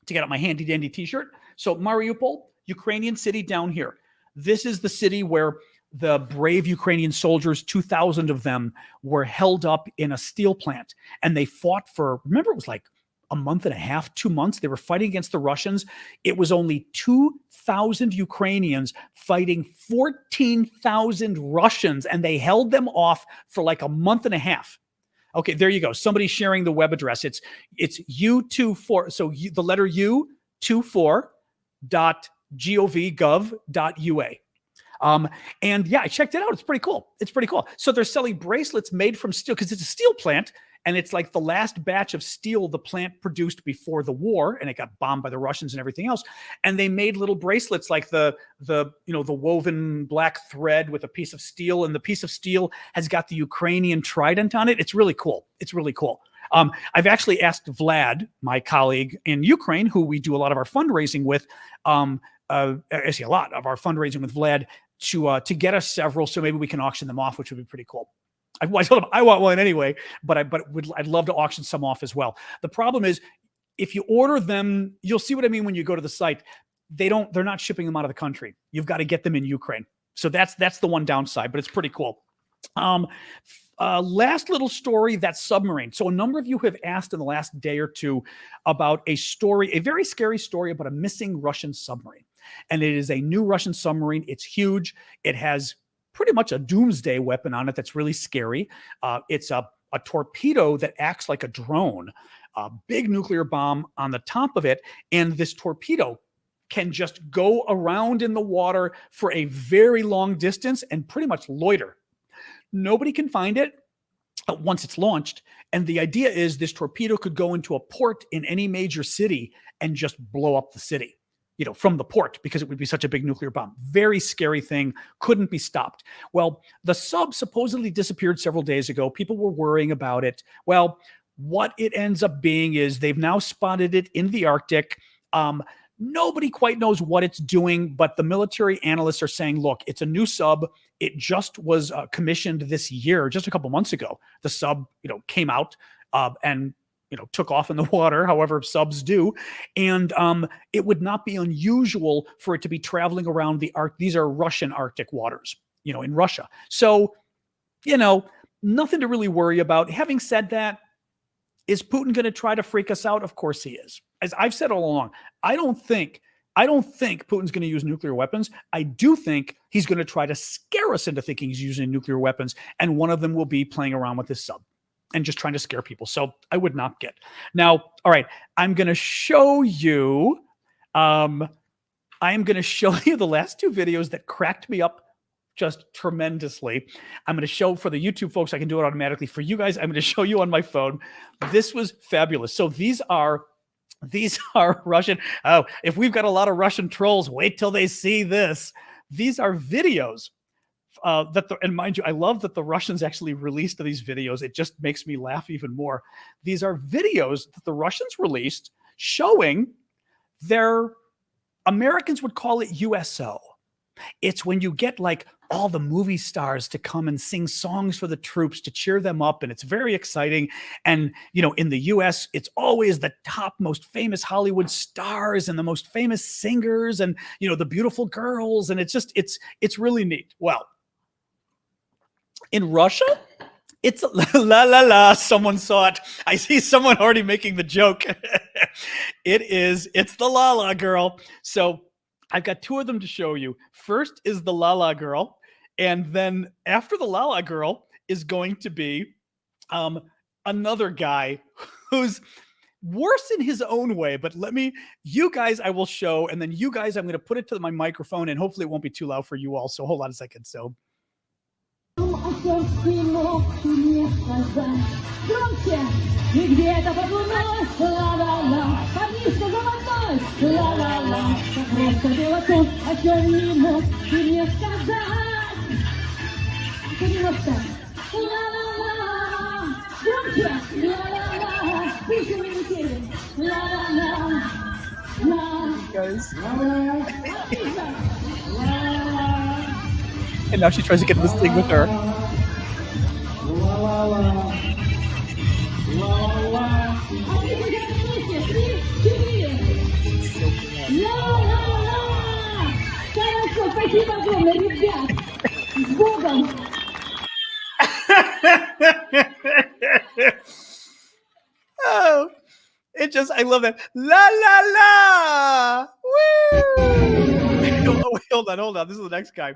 to get out my handy dandy t-shirt. So Mariupol, Ukrainian city down here. This is the city where the brave Ukrainian soldiers, 2,000 of them, were held up in a steel plant. And they fought for, remember, it was like a month and a half, 2 months. They were fighting against the Russians. It was only 2,000 Ukrainians fighting 14,000 Russians, and they held them off for like a month and a half. Okay, there you go. Somebody's sharing the web address. It's U24. So the letter U24.gov.ua. And yeah, I checked it out. It's pretty cool. It's pretty cool. So they're selling bracelets made from steel because it's a steel plant. And it's like the last batch of steel the plant produced before the war, and it got bombed by the Russians and everything else. And they made little bracelets like the woven black thread with a piece of steel, and the piece of steel has got the Ukrainian trident on it. It's really cool. It's really cool. I've actually asked Vlad, my colleague in Ukraine, who we do a lot of our fundraising with, actually a lot of our fundraising with Vlad, to get us several, so maybe we can auction them off, which would be pretty cool. I told him I want one anyway, but I'd love to auction some off as well. The problem is, if you order them, you'll see what I mean when you go to the site. They're not shipping them out of the country. You've got to get them in Ukraine. So that's the one downside, but it's pretty cool. Last little story, that submarine. So a number of you have asked in the last day or two about a very scary story about a missing Russian submarine. And it is a new Russian submarine. It's huge. It has pretty much a doomsday weapon on it that's really scary. It's a torpedo that acts like a drone, a big nuclear bomb on the top of it. And this torpedo can just go around in the water for a very long distance and pretty much loiter. Nobody can find it once it's launched. And the idea is this torpedo could go into a port in any major city and just blow up the city, from the port, because it would be such a big nuclear bomb. Very scary thing. Couldn't be stopped. Well, the sub supposedly disappeared several days ago. People were worrying about it. Well, what it ends up being is they've now spotted it in the Arctic. Nobody quite knows what it's doing, but the military analysts are saying, look, it's a new sub. It just was commissioned this year, just a couple months ago. The sub, came out and took off in the water, however subs do. And it would not be unusual for it to be traveling around the Arctic. These are Russian Arctic waters, in Russia. So, nothing to really worry about. Having said that, is Putin going to try to freak us out? Of course he is. As I've said all along, I don't think Putin's going to use nuclear weapons. I do think he's going to try to scare us into thinking he's using nuclear weapons. And one of them will be playing around with this sub and just trying to scare people. So I would not get. Now, all right, I'm going to show you, the last two videos that cracked me up just tremendously. I'm going to show for the YouTube folks, I can do it automatically. For you guys, I'm going to show you on my phone. This was fabulous. So these are Russian. Oh, if we've got a lot of Russian trolls, wait till they see this. These are videos and mind you, I love that the Russians actually released these videos. It just makes me laugh even more. These are videos that the Russians released showing Americans would call it USO. It's when you get like all the movie stars to come and sing songs for the troops to cheer them up. And it's very exciting. And, in the US, it's always the top most famous Hollywood stars and the most famous singers and, the beautiful girls. And it's really neat. Well, in Russia, it's la la la. Someone saw it. I see someone already making the joke. It's the la la girl. So I've got two of them to show you. First is the la la girl. And then after the la la girl is going to be another guy who's worse in his own way. But you guys, I will show. And then you guys, I'm going to put it to my microphone and hopefully it won't be too loud for you all. So hold on a second. So. Guys. And now she tries to get this thing with her. Oh, I love that. La la la. Woo! Hold on. This is the next guy.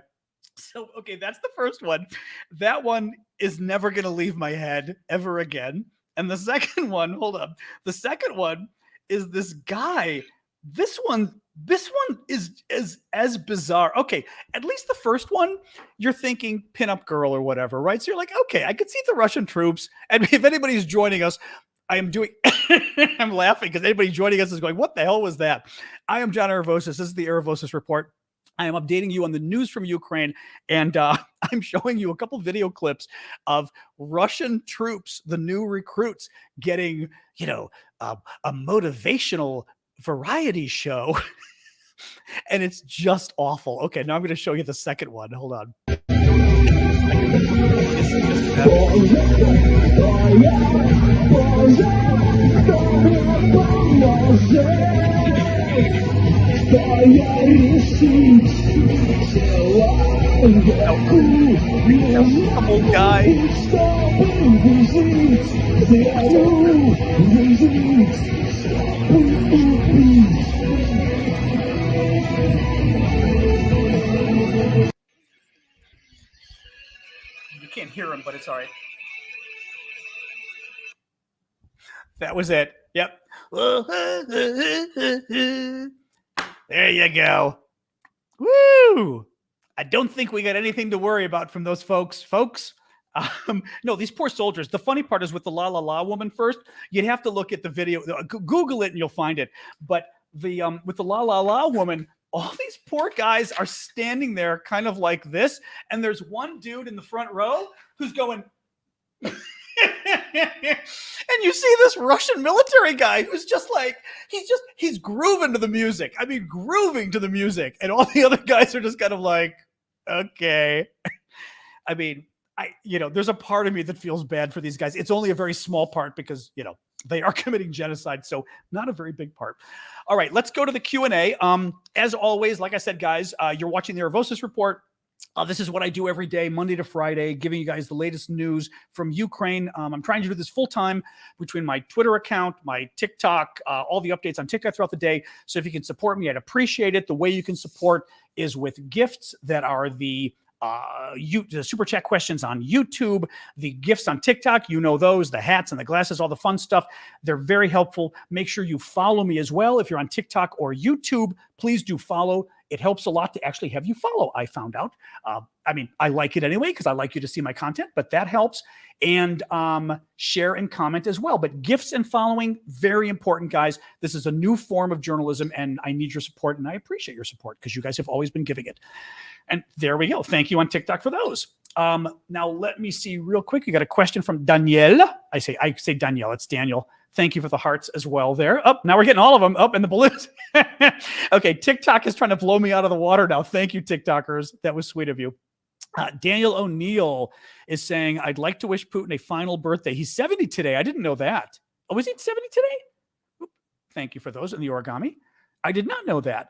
So, okay, that's the first one. That one is never going to leave my head ever again. And the second one, hold up. The second one is this guy. This one This one is as bizarre. Okay, at least the first one, you're thinking pinup girl or whatever, right? So you're like, okay, I could see the Russian troops. And if anybody's joining us, I am doing, I'm laughing because anybody joining us is going, what the hell was that? I am John Aravosis. This is the Aravosis Report. I am updating you on the news from Ukraine, and I'm showing you a couple video clips of Russian troops, the new recruits, getting, a motivational variety show. And it's just awful. Okay, now I'm going to show you the second one. Hold on. Some old guy. You can't hear him, but it's all right. That was it. Yep. There you go. Woo! I don't think we got anything to worry about from those folks. No, these poor soldiers. The funny part is with the La La La woman first, you'd have to look at the video. Google it and you'll find it. But the with the La La La woman, all these poor guys are standing there kind of like this. And there's one dude in the front row who's going... And you see this Russian military guy who's just like, he's grooving to the music. I mean, grooving to the music. And all the other guys are just kind of like, okay. I mean, there's a part of me that feels bad for these guys. It's only a very small part because, they are committing genocide. So not a very big part. All right, let's go to the Q&A. As always, like I said, guys, you're watching the Aravosis Report. This is what I do every day, Monday to Friday, giving you guys the latest news from Ukraine. I'm trying to do this full time between my Twitter account, my TikTok, all the updates on TikTok throughout the day. So if you can support me, I'd appreciate it. The way you can support is with gifts that are the super chat questions on YouTube, the gifts on TikTok, those, the hats and the glasses, all the fun stuff. They're very helpful. Make sure you follow me as well. If you're on TikTok or YouTube, please do follow. It helps a lot to actually have you follow, I found out. I like it anyway because I like you to see my content, but that helps. And share and comment as well. But gifts and following, very important, guys. This is a new form of journalism, and I need your support, and I appreciate your support because you guys have always been giving it. And there we go. Thank you on TikTok for those. Now, let me see real quick. You got a question from Danielle. I say Danielle. It's Daniel. Thank you for the hearts as well there. Now we're getting all of them up in the balloons. Okay, TikTok is trying to blow me out of the water now. Thank you, TikTokers. That was sweet of you. Daniel O'Neill is saying, I'd like to wish Putin a final birthday. He's 70 today. I didn't know that. Oh, is he 70 today? Oop. Thank you for those in the origami. I did not know that.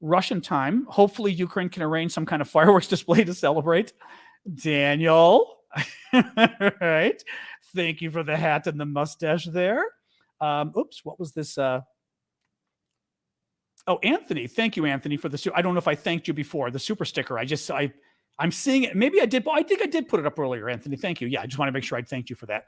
Russian time. Hopefully Ukraine can arrange some kind of fireworks display to celebrate. Daniel. Right. Thank you for the hat and the mustache there. Oops, what was this? Oh, Anthony. Thank you, Anthony, for the I don't know if I thanked you before. The super sticker. I'm seeing it. Maybe I did. I think I did put it up earlier, Anthony. Thank you. Yeah, I just want to make sure I thanked you for that.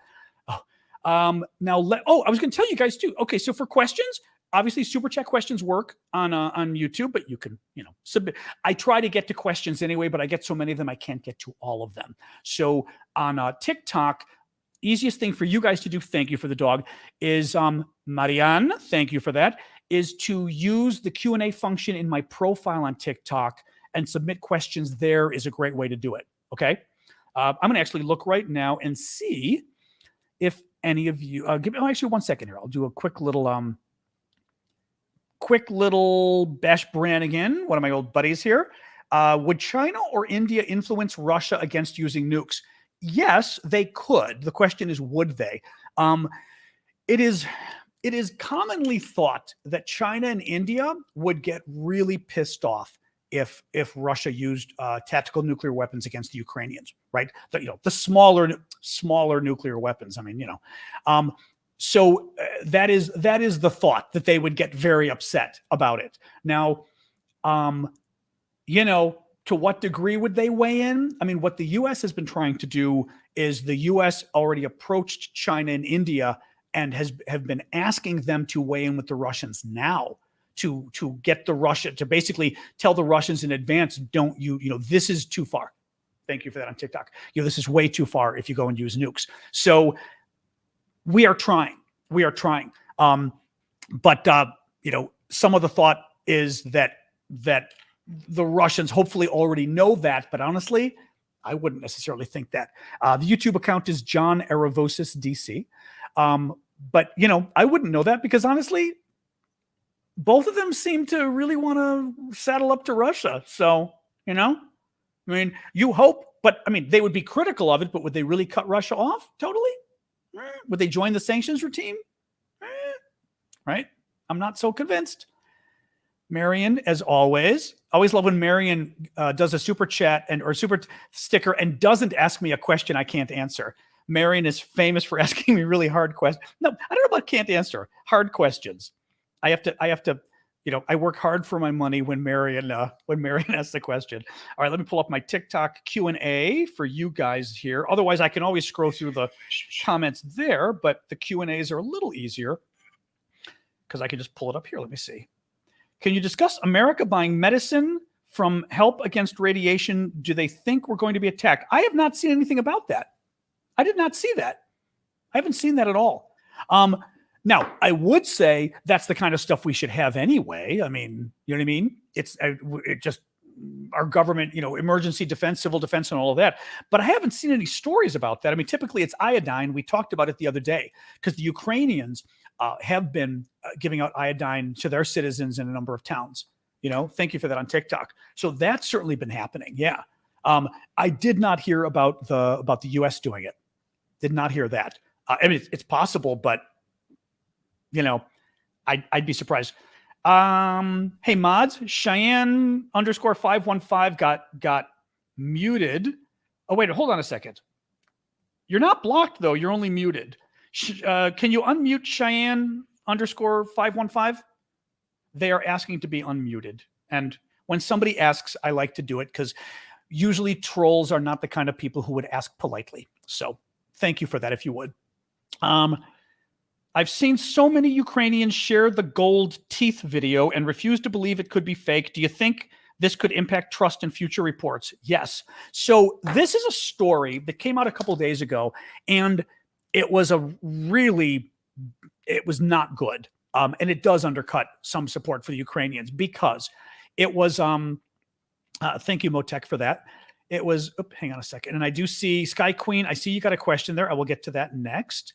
I was going to tell you guys too. Okay, so for questions, obviously super chat questions work on YouTube, but you can, submit. I try to get to questions anyway, but I get so many of them I can't get to all of them. So on TikTok, easiest thing for you guys to do, thank you for the dog, is Marianne, thank you for that, is to use the Q&A function in my profile on TikTok and submit questions there is a great way to do it, okay? I'm going to actually look right now and see if any of you, actually 1 second here. I'll do a quick little Bash Brannigan, one of my old buddies here. Would China or India influence Russia against using nukes? Yes, they could. The question is, would they? It is commonly thought that China and India would get really pissed off if Russia used tactical nuclear weapons against the Ukrainians, right? The smaller nuclear weapons. So that is the thought, that they would get very upset about it. Now, to what degree would they weigh in? What the U.S. has been trying to do is the U.S. already approached China and India and have been asking them to weigh in with the Russians now. to get the Russia to basically tell the Russians in advance, don't this is too far. Thank you for that on TikTok. This is way too far if you go and use nukes. So we are trying. But some of the thought is that the Russians hopefully already know that, but honestly, I wouldn't necessarily think that. The YouTube account is John Aravosis DC. But I wouldn't know that because honestly, both of them seem to really want to saddle up to Russia. So, you hope, but they would be critical of it, but would they really cut Russia off totally? Would they join the sanctions regime? Right? I'm not so convinced. Marion, as always love when Marion does a super chat or super sticker and doesn't ask me a question I can't answer. Marion is famous for asking me really hard questions. No, I don't know about can't answer. Hard questions. I have to, I work hard for my money when Marion asks the question. All right, let me pull up my TikTok Q&A for you guys here. Otherwise, I can always scroll through the comments there, but the Q&As are a little easier because I can just pull it up here. Let me see. Can you discuss America buying medicine from help against radiation? Do they think we're going to be attacked? I have not seen anything about that. I did not see that. I haven't seen that at all. Now, I would say that's the kind of stuff we should have anyway. You know what I mean? It's just our government, emergency defense, civil defense, and all of that. But I haven't seen any stories about that. Typically it's iodine. We talked about it the other day because the Ukrainians have been giving out iodine to their citizens in a number of towns. Thank you for that on TikTok. So that's certainly been happening. Yeah. I did not hear about the U.S. doing it. Did not hear that. It's possible, but I'd be surprised. Hey mods, Cheyenne _515 got muted. Oh wait, hold on a second. You're not blocked though. You're only muted. Can you unmute Cheyenne _515? They are asking to be unmuted. And when somebody asks, I like to do it because usually trolls are not the kind of people who would ask politely. So thank you for that if you would. I've seen so many Ukrainians share the gold teeth video and refuse to believe it could be fake. Do you think this could impact trust in future reports? Yes. So this is a story that came out a couple of days ago, and it was not good. And it does undercut some support for the Ukrainians because it was, thank you, Motec, for that. It was, hang on a second. And I do see Sky Queen. I see you got a question there. I will get to that next.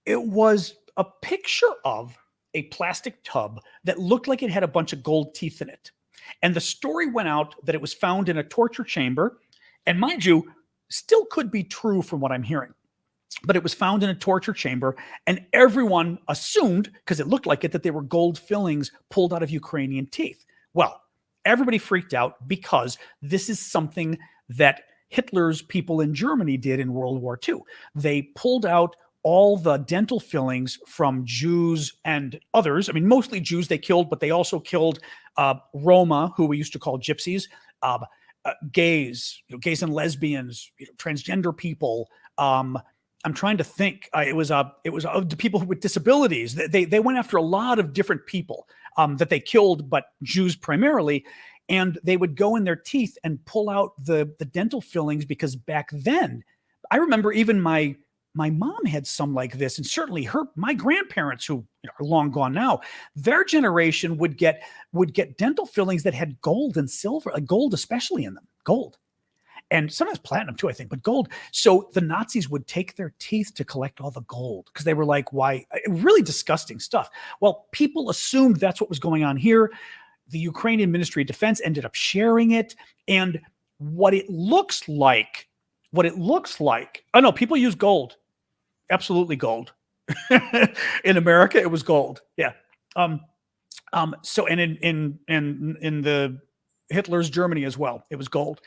It was a picture of a plastic tub that looked like it had a bunch of gold teeth in it. And the story went out that it was found in a torture chamber. And mind you, still could be true from what I'm hearing. But it was found in a torture chamber, and everyone assumed, because it looked like it, that they were gold fillings pulled out of Ukrainian teeth. Well, everybody freaked out because this is something that Hitler's people in Germany did in World War II. They pulled out all the dental fillings from Jews and others. Mostly Jews they killed, but they also killed Roma, who we used to call gypsies, gays, gays and lesbians, transgender people. I'm trying to think. It was the people with disabilities. They went after a lot of different people that they killed, but Jews primarily. And they would go in their teeth and pull out the dental fillings because back then, I remember even my mom had some like this, and certainly my grandparents, who are long gone now, their generation would get dental fillings that had gold and silver, like gold especially in them, gold. And sometimes platinum too, I think, but gold. So the Nazis would take their teeth to collect all the gold because they were like, why? Really disgusting stuff. Well, people assumed that's what was going on here. The Ukrainian Ministry of Defense ended up sharing it. And what it looks like, oh no, people use gold. Absolutely gold. In America, it was gold. Yeah. So, and in the Hitler's Germany as well, it was gold.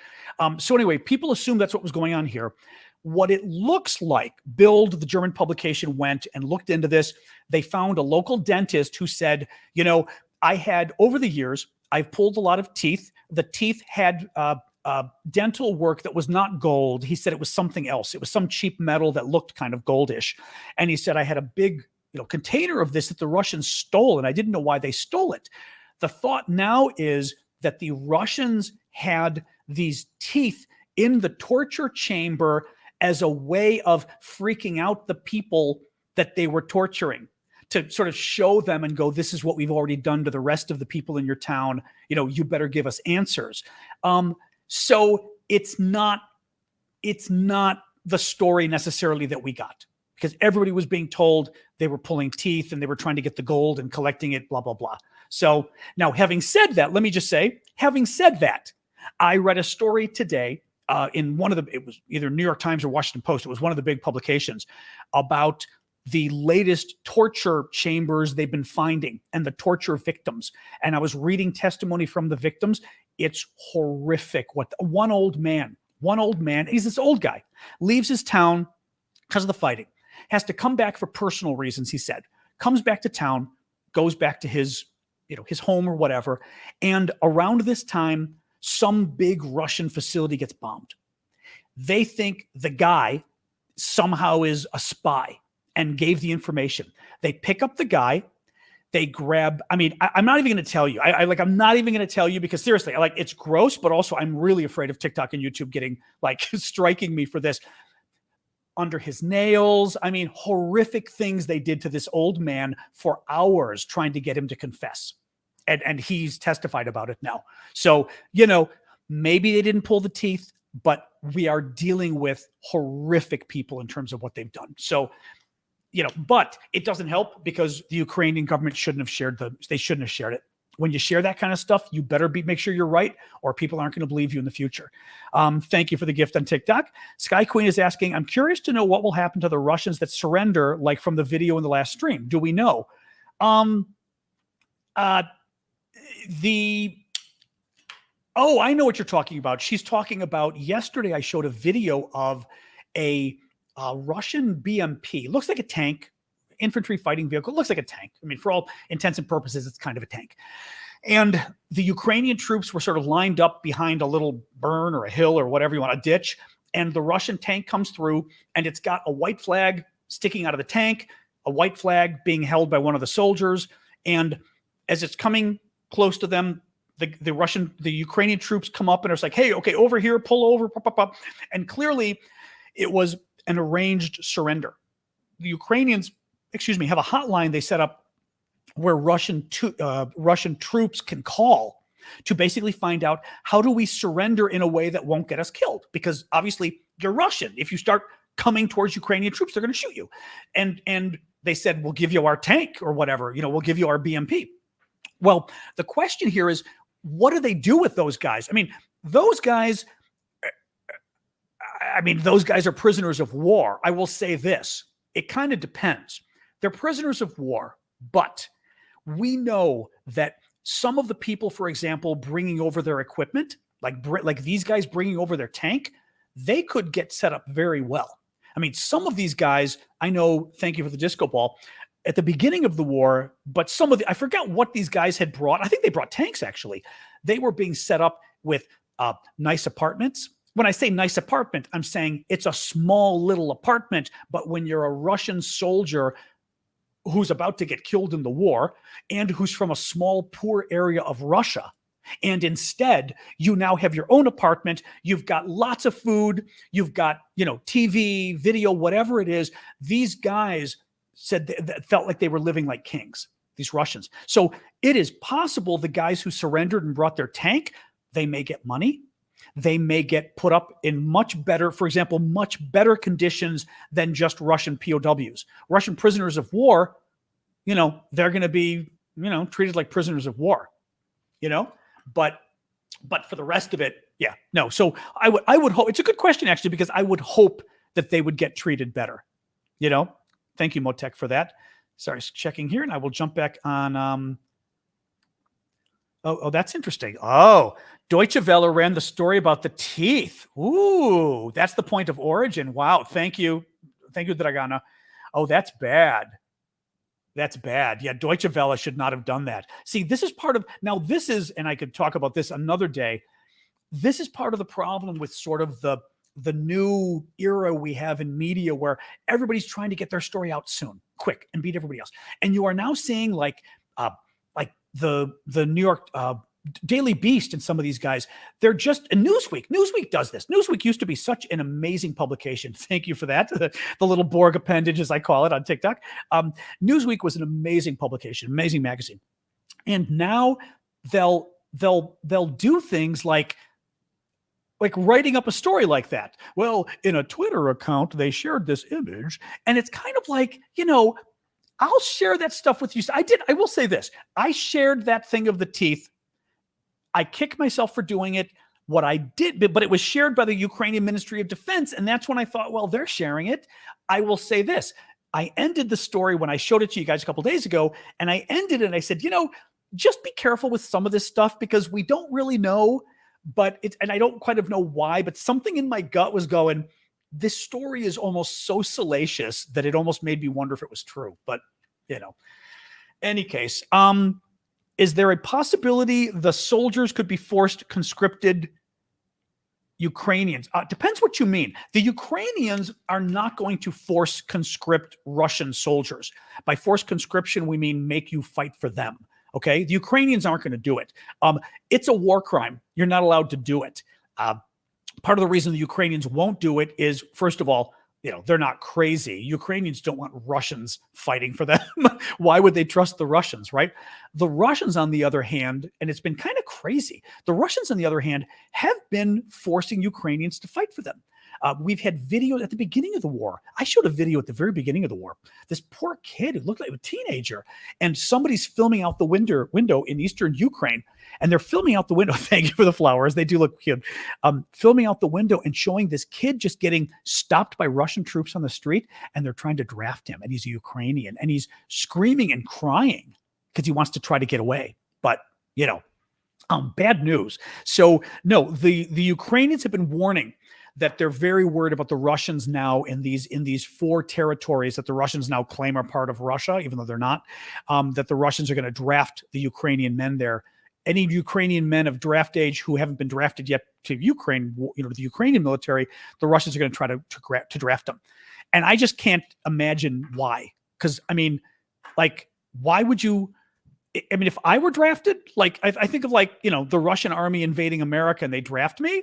So anyway, people assume that's what was going on here. What it looks like, Bild, the German publication, went and looked into this. They found a local dentist who said, I had, over the years, I've pulled a lot of teeth. The teeth had dental work that was not gold. He said it was something else. It was some cheap metal that looked kind of goldish. And he said, I had a big container of this that the Russians stole, and I didn't know why they stole it. The thought now is that the Russians had these teeth in the torture chamber as a way of freaking out the people that they were torturing, to sort of show them and go, this is what we've already done to the rest of the people in your town. You better give us answers. So it's not the story necessarily that we got, because everybody was being told they were pulling teeth and they were trying to get the gold and collecting it, blah, blah, blah. So now, having said that, let me just say, I read a story today in it was either New York Times or Washington Post. It was one of the big publications about the latest torture chambers they've been finding and the torture victims. And I was reading testimony from the victims. It's horrific. What one old man, he's this old guy, leaves his town because of the fighting, has to come back for personal reasons, he said, comes back to town, goes back to his home or whatever. And around this time, some big Russian facility gets bombed. They think the guy somehow is a spy and gave the information. They pick up the guy. They grab, I'm not even going to tell you. I'm not even going to tell you, because seriously, it's gross, but also I'm really afraid of TikTok and YouTube getting striking me for this. Under his nails. Horrific things they did to this old man for hours trying to get him to confess. And he's testified about it now. So, maybe they didn't pull the teeth, but we are dealing with horrific people in terms of what they've done. So, but it doesn't help, because the Ukrainian government shouldn't have shared it. When you share that kind of stuff, you better make sure you're right, or people aren't going to believe you in the future. Thank you for the gift on TikTok. Sky Queen is asking, I'm curious to know what will happen to the Russians that surrender, like from the video in the last stream. Do we know? I know what you're talking about. She's talking about, yesterday I showed a video of a Russian BMP. Looks like a tank. Infantry fighting vehicle. Looks like a tank. For all intents and purposes, it's kind of a tank. And the Ukrainian troops were sort of lined up behind a little burn or a hill or whatever you want, a ditch. And the Russian tank comes through, and it's got a white flag sticking out of the tank, a white flag being held by one of the soldiers. And as it's coming close to them, the Ukrainian troops come up and it's like, hey, okay, over here, pull over, pop, pop, pop. And clearly it was an arranged surrender. The Ukrainians have a hotline they set up where Russian troops can call to basically find out, how do we surrender in a way that won't get us killed? Because obviously you're Russian. If you start coming towards Ukrainian troops, they're going to shoot you. And they said, we'll give you our tank or whatever, we'll give you our BMP. Well, the question here is, what do they do with those guys? Those guys are prisoners of war. I will say this. It kind of depends. They're prisoners of war, but we know that some of the people, for example, bringing over their equipment, like these guys bringing over their tank, they could get set up very well. Some of these guys, I know, thank you for the disco ball, at the beginning of the war, but I forgot what these guys had brought. I think they brought tanks, actually. They were being set up with nice apartments. When I say nice apartment, I'm saying it's a small little apartment, but when you're a Russian soldier who's about to get killed in the war and who's from a small, poor area of Russia, and instead you now have your own apartment, you've got lots of food, you've got, TV, video, whatever it is, these guys said that felt like they were living like kings, these Russians. So it is possible the guys who surrendered and brought their tank, they may get money. They may get put up in much better conditions than just Russian POWs. Russian prisoners of war, they're going to be, treated like prisoners of war, but for the rest of it, yeah, no. So I would hope, it's a good question actually, because I would hope that they would get treated better, Thank you, Motek, for that. Sorry, checking here, and I will jump back on, Oh, that's interesting. Oh, Deutsche Welle ran the story about the teeth. Ooh, that's the point of origin. Wow. Thank you. Thank you, Dragana. Oh, that's bad. That's bad. Yeah, Deutsche Welle should not have done that. See, this is part of, and I could talk about this another day. This is part of the problem with sort of the the new era we have in media where everybody's trying to get their story out soon, quick, and beat everybody else. And you are now seeing like the New York Daily Beast and some of these guys, they're just, and Newsweek does this. Newsweek used to be such an amazing publication. Thank you for that. The little Borg appendage, as I call it on TikTok. Newsweek was an amazing publication, amazing magazine. And now they'll do things like writing up a story like that. Well, in a Twitter account, they shared this image, and it's kind of like, I'll share that stuff with you. I will say this. I shared that thing of the teeth. I kick myself for doing it. What I did, but it was shared by the Ukrainian Ministry of Defense. And that's when I thought, well, they're sharing it. I will say this. I ended the story when I showed it to you guys a couple of days ago, and I ended it and I said, just be careful with some of this stuff because we don't really know, and I don't quite know why, but something in my gut was going, this story is almost so salacious that it almost made me wonder if it was true. But, any case, is there a possibility the soldiers could be forced conscripted Ukrainians? Depends what you mean. The Ukrainians are not going to force conscript Russian soldiers. By forced conscription, we mean make you fight for them. Okay? The Ukrainians aren't going to do it. It's a war crime. You're not allowed to do it. Part of the reason the Ukrainians won't do it is, first of all, they're not crazy. Ukrainians don't want Russians fighting for them. Why would they trust the Russians, right? The Russians, on the other hand, and it's been kind of crazy, the Russians, on the other hand, have been forcing Ukrainians to fight for them. We've had videos at the beginning of the war. I showed a video at the very beginning of the war. This poor kid who looked like a teenager, and somebody's filming out the window in eastern Ukraine, and they're filming out the window. Thank you for the flowers. They do look cute. Filming out the window and showing this kid just getting stopped by Russian troops on the street, and they're trying to draft him, and he's a Ukrainian, and he's screaming and crying because he wants to try to get away. But, bad news. So, no, the Ukrainians have been warning that they're very worried about the Russians now in these 4 territories that the Russians now claim are part of Russia, even though they're not, that the Russians are going to draft the Ukrainian men there. Any Ukrainian men of draft age who haven't been drafted yet to Ukraine, the Ukrainian military, the Russians are going to try to draft them. And I just can't imagine why. Because, why would you? If I were drafted, I think of the Russian army invading America and they draft me.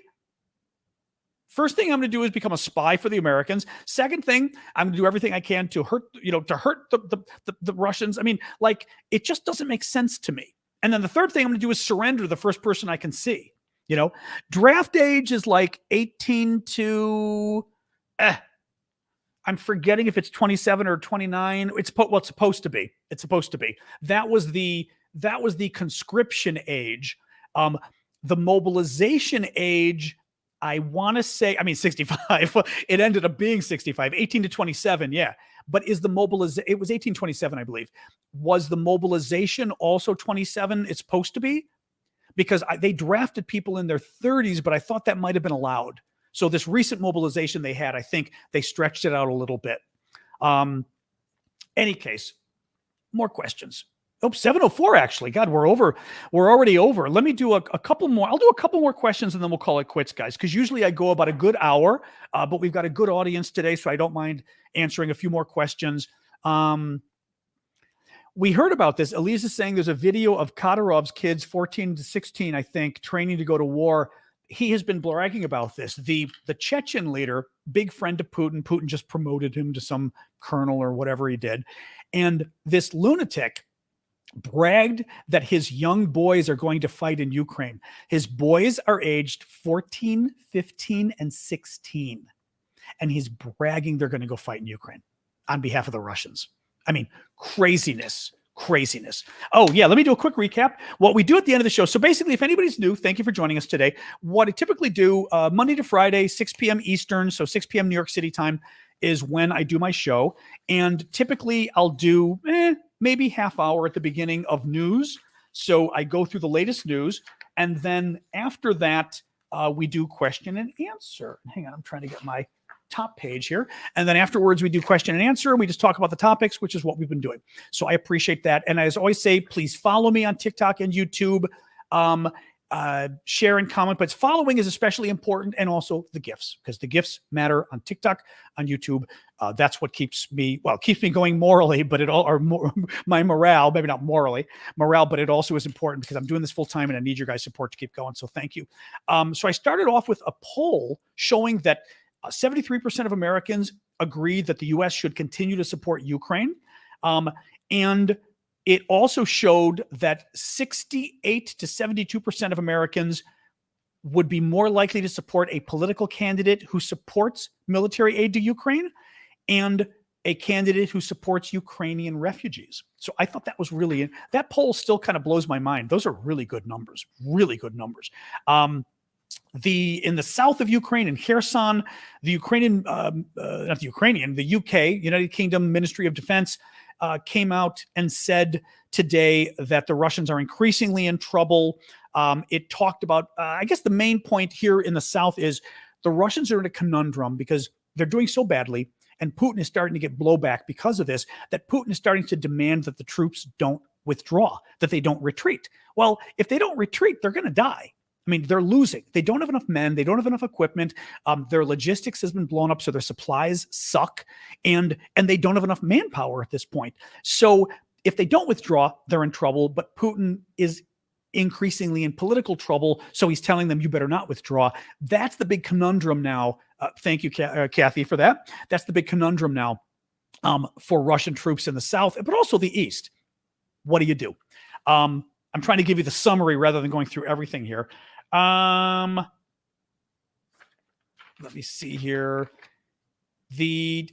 First thing I'm going to do is become a spy for the Americans. Second thing, I'm going to do everything I can to hurt the Russians. It just doesn't make sense to me. And then the third thing I'm going to do is surrender the first person I can see. Draft age is 18 to, I'm forgetting if it's 27 or 29. It's supposed to be. It's supposed to be. That was the conscription age. The mobilization age, I want to say, 65. It ended up being 65, 18 to 27. Yeah. But is the mobilization, it was 1827, I believe. Was the mobilization also 27? It's supposed to be? Because they drafted people in their 30s, but I thought that might have been allowed. So this recent mobilization they had, I think they stretched it out a little bit. Any case, more questions. Oh, 7:04 actually. God, we're over. We're already over. Let me do a couple more. I'll do a couple more questions and then we'll call it quits, guys. Because usually I go about a good hour, but we've got a good audience today, so I don't mind answering a few more questions. We heard about this. Elise is saying there's a video of Kadyrov's kids, 14 to 16, I think, training to go to war. He has been bragging about this. The Chechen leader, big friend of Putin. Putin just promoted him to some colonel or whatever he did. And this lunatic bragged that his young boys are going to fight in Ukraine. His boys are aged 14, 15, and 16. And he's bragging they're going to go fight in Ukraine on behalf of the Russians. Craziness. Oh, yeah. Let me do a quick recap. What we do at the end of the show. So basically, if anybody's new, thank you for joining us today. What I typically do Monday to Friday, 6 p.m. Eastern, so 6 p.m. New York City time is when I do my show. And typically I'll do maybe half hour at the beginning of news. So I go through the latest news. And then after that, we do question and answer. Hang on, I'm trying to get my top page here. And then afterwards, we do question and answer. And we just talk about the topics, which is what we've been doing. So I appreciate that. And as I always say, please follow me on TikTok and YouTube. share and comment, but following is especially important, and also the GIFs, because the GIFs matter on TikTok, on YouTube. That's what keeps me going morally, but my morale, maybe not morally, but it also is important because I'm doing this full time and I need your guys' support to keep going. So thank you. So I started off with a poll showing that 73% of Americans agree that the U.S. should continue to support Ukraine. And it also showed that 68 to 72% of Americans would be more likely to support a political candidate who supports military aid to Ukraine and a candidate who supports Ukrainian refugees. So I thought that was that poll still kind of blows my mind. Those are really good numbers, really good numbers. In the south of Ukraine, in Kherson, the UK, United Kingdom Ministry of Defense, came out and said today that the Russians are increasingly in trouble. It talked about, I guess the main point here in the south is the Russians are in a conundrum because they're doing so badly, and Putin is starting to get blowback because of this, that Putin is starting to demand that the troops don't withdraw, that they don't retreat. Well, if they don't retreat, they're going to die. I mean, they're losing. They don't have enough men. They don't have enough equipment. Their logistics has been blown up, so their supplies suck, and they don't have enough manpower at this point. So if they don't withdraw, they're in trouble, but Putin is increasingly in political trouble, so he's telling them, you better not withdraw. That's the big conundrum now. Thank you, Kathy, for that. That's the big conundrum now for Russian troops in the south, but also the east. What do you do? I'm trying to give you the summary rather than going through everything here. Let me see here.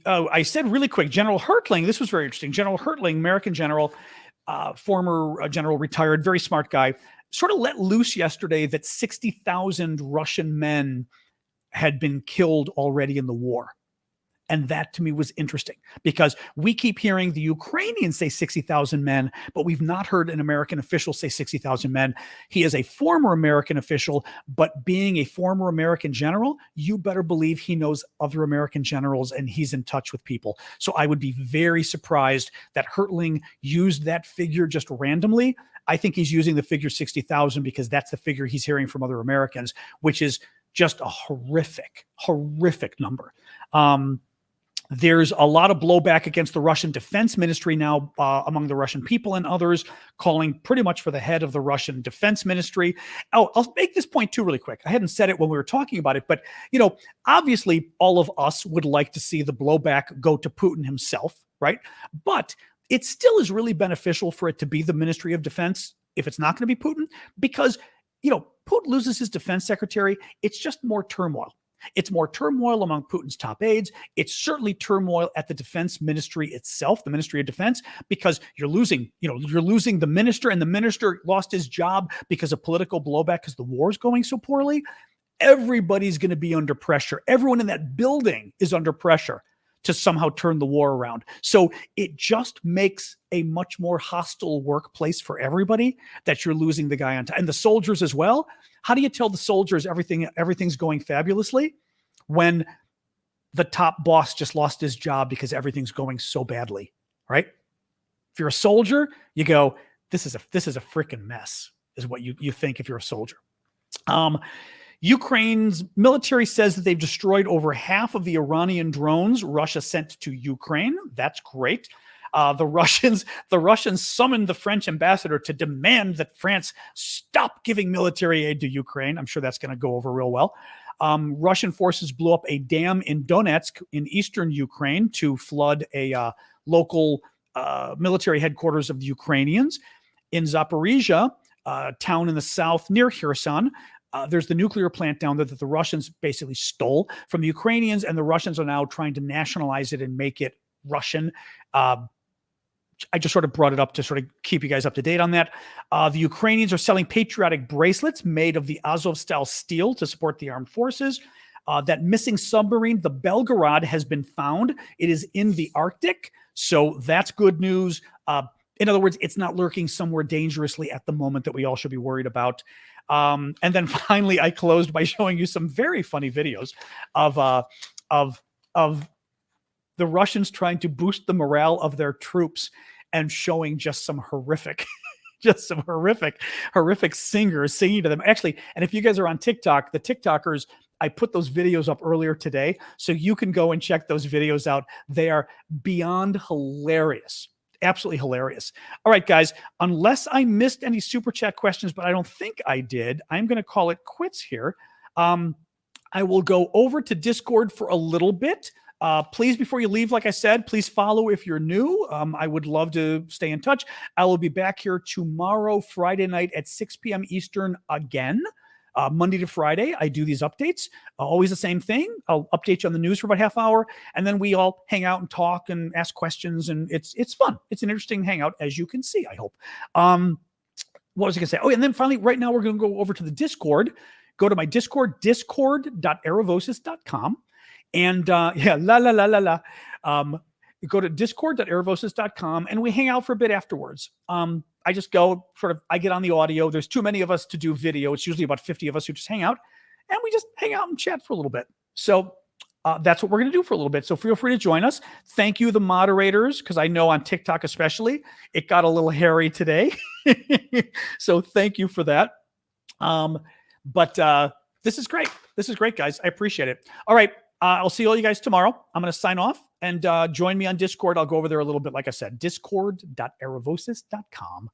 I said really quick, General Hertling, this was very interesting. General Hertling, American general, former general, retired, very smart guy, sort of let loose yesterday that 60,000 Russian men had been killed already in the war. And that to me was interesting because we keep hearing the Ukrainians say 60,000 men, but we've not heard an American official say 60,000 men. He is a former American official, but being a former American general, you better believe he knows other American generals and he's in touch with people. So I would be very surprised that Hertling used that figure just randomly. I think he's using the figure 60,000 because that's the figure he's hearing from other Americans, which is just a horrific number. There's a lot of blowback against the Russian Defense Ministry now among the Russian people and others, calling pretty much for the head of the Russian Defense Ministry. Oh, I'll make this point too really quick. I hadn't said it when we were talking about it, but obviously all of us would like to see the blowback go to Putin himself, right? But it still is really beneficial for it to be the Ministry of Defense if it's not going to be Putin, because Putin loses his defense secretary. It's just more turmoil. It's more turmoil among Putin's top aides. It's certainly turmoil at the defense ministry itself, the Ministry of Defense, because you're losing the minister, and the minister lost his job because of political blowback because the war is going so poorly. Everybody's going to be under pressure. Everyone in that building is under pressure to somehow turn the war around. So it just makes a much more hostile workplace for everybody that you're losing the guy on time. And the soldiers as well. How do you tell the soldiers everything's going fabulously when the top boss just lost his job because everything's going so badly, right? If you're a soldier, you go, this is a freaking mess, is what you think if you're a soldier. Ukraine's military says that they've destroyed over half of the Iranian drones Russia sent to Ukraine. That's great. The Russians summoned the French ambassador to demand that France stop giving military aid to Ukraine. I'm sure that's going to go over real well. Russian forces blew up a dam in Donetsk in eastern Ukraine to flood a local military headquarters of the Ukrainians. In Zaporizhia, a town in the south near Kherson, there's the nuclear plant down there that the Russians basically stole from the Ukrainians, and the Russians are now trying to nationalize it and make it Russian. I just sort of brought it up to sort of keep you guys up to date on that. The Ukrainians are selling patriotic bracelets made of the Azov-style steel to support the armed forces. That missing submarine, the Belgorod, has been found. It is in the Arctic, so that's good news. In other words, it's not lurking somewhere dangerously at the moment that we all should be worried about. And then finally, I closed by showing you some very funny videos of the Russians trying to boost the morale of their troops and showing just some horrific just some horrific singers singing to them. Actually, and if you guys are on TikTok, the TikTokers, I put those videos up earlier today, so you can go and check those videos out. They are beyond hilarious. Absolutely hilarious. All right, guys, unless I missed any super chat questions, but I don't think I did, I'm going to call it quits here. I will go over to Discord for a little bit. Please, before you leave, like I said, please follow if you're new. I would love to stay in touch. I will be back here tomorrow, Friday night at 6 p.m. Eastern again. Monday to Friday, I do these updates. Always the same thing. I'll update you on the news for about half hour, and then we all hang out and talk and ask questions, and it's fun. It's an interesting hangout, as you can see, I hope. What was I going to say? Oh, and then finally, right now, we're going to go over to the Discord. Go to my Discord, discord.aravosis.com. And go to discord.aravosis.com, and we hang out for a bit afterwards. I just go I get on the audio. There's too many of us to do video. It's usually about 50 of us who just hang out, and we just hang out and chat for a little bit. So that's what we're going to do for a little bit. So feel free to join us. Thank you, the moderators, because I know on TikTok especially, it got a little hairy today. So thank you for that. But this is great. This is great, guys. I appreciate it. All right. I'll see all you guys tomorrow. I'm going to sign off, and join me on Discord. I'll go over there a little bit. Like I said, discord.aravosis.com.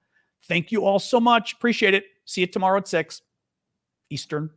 Thank you all so much. Appreciate it. See you tomorrow at 6 Eastern.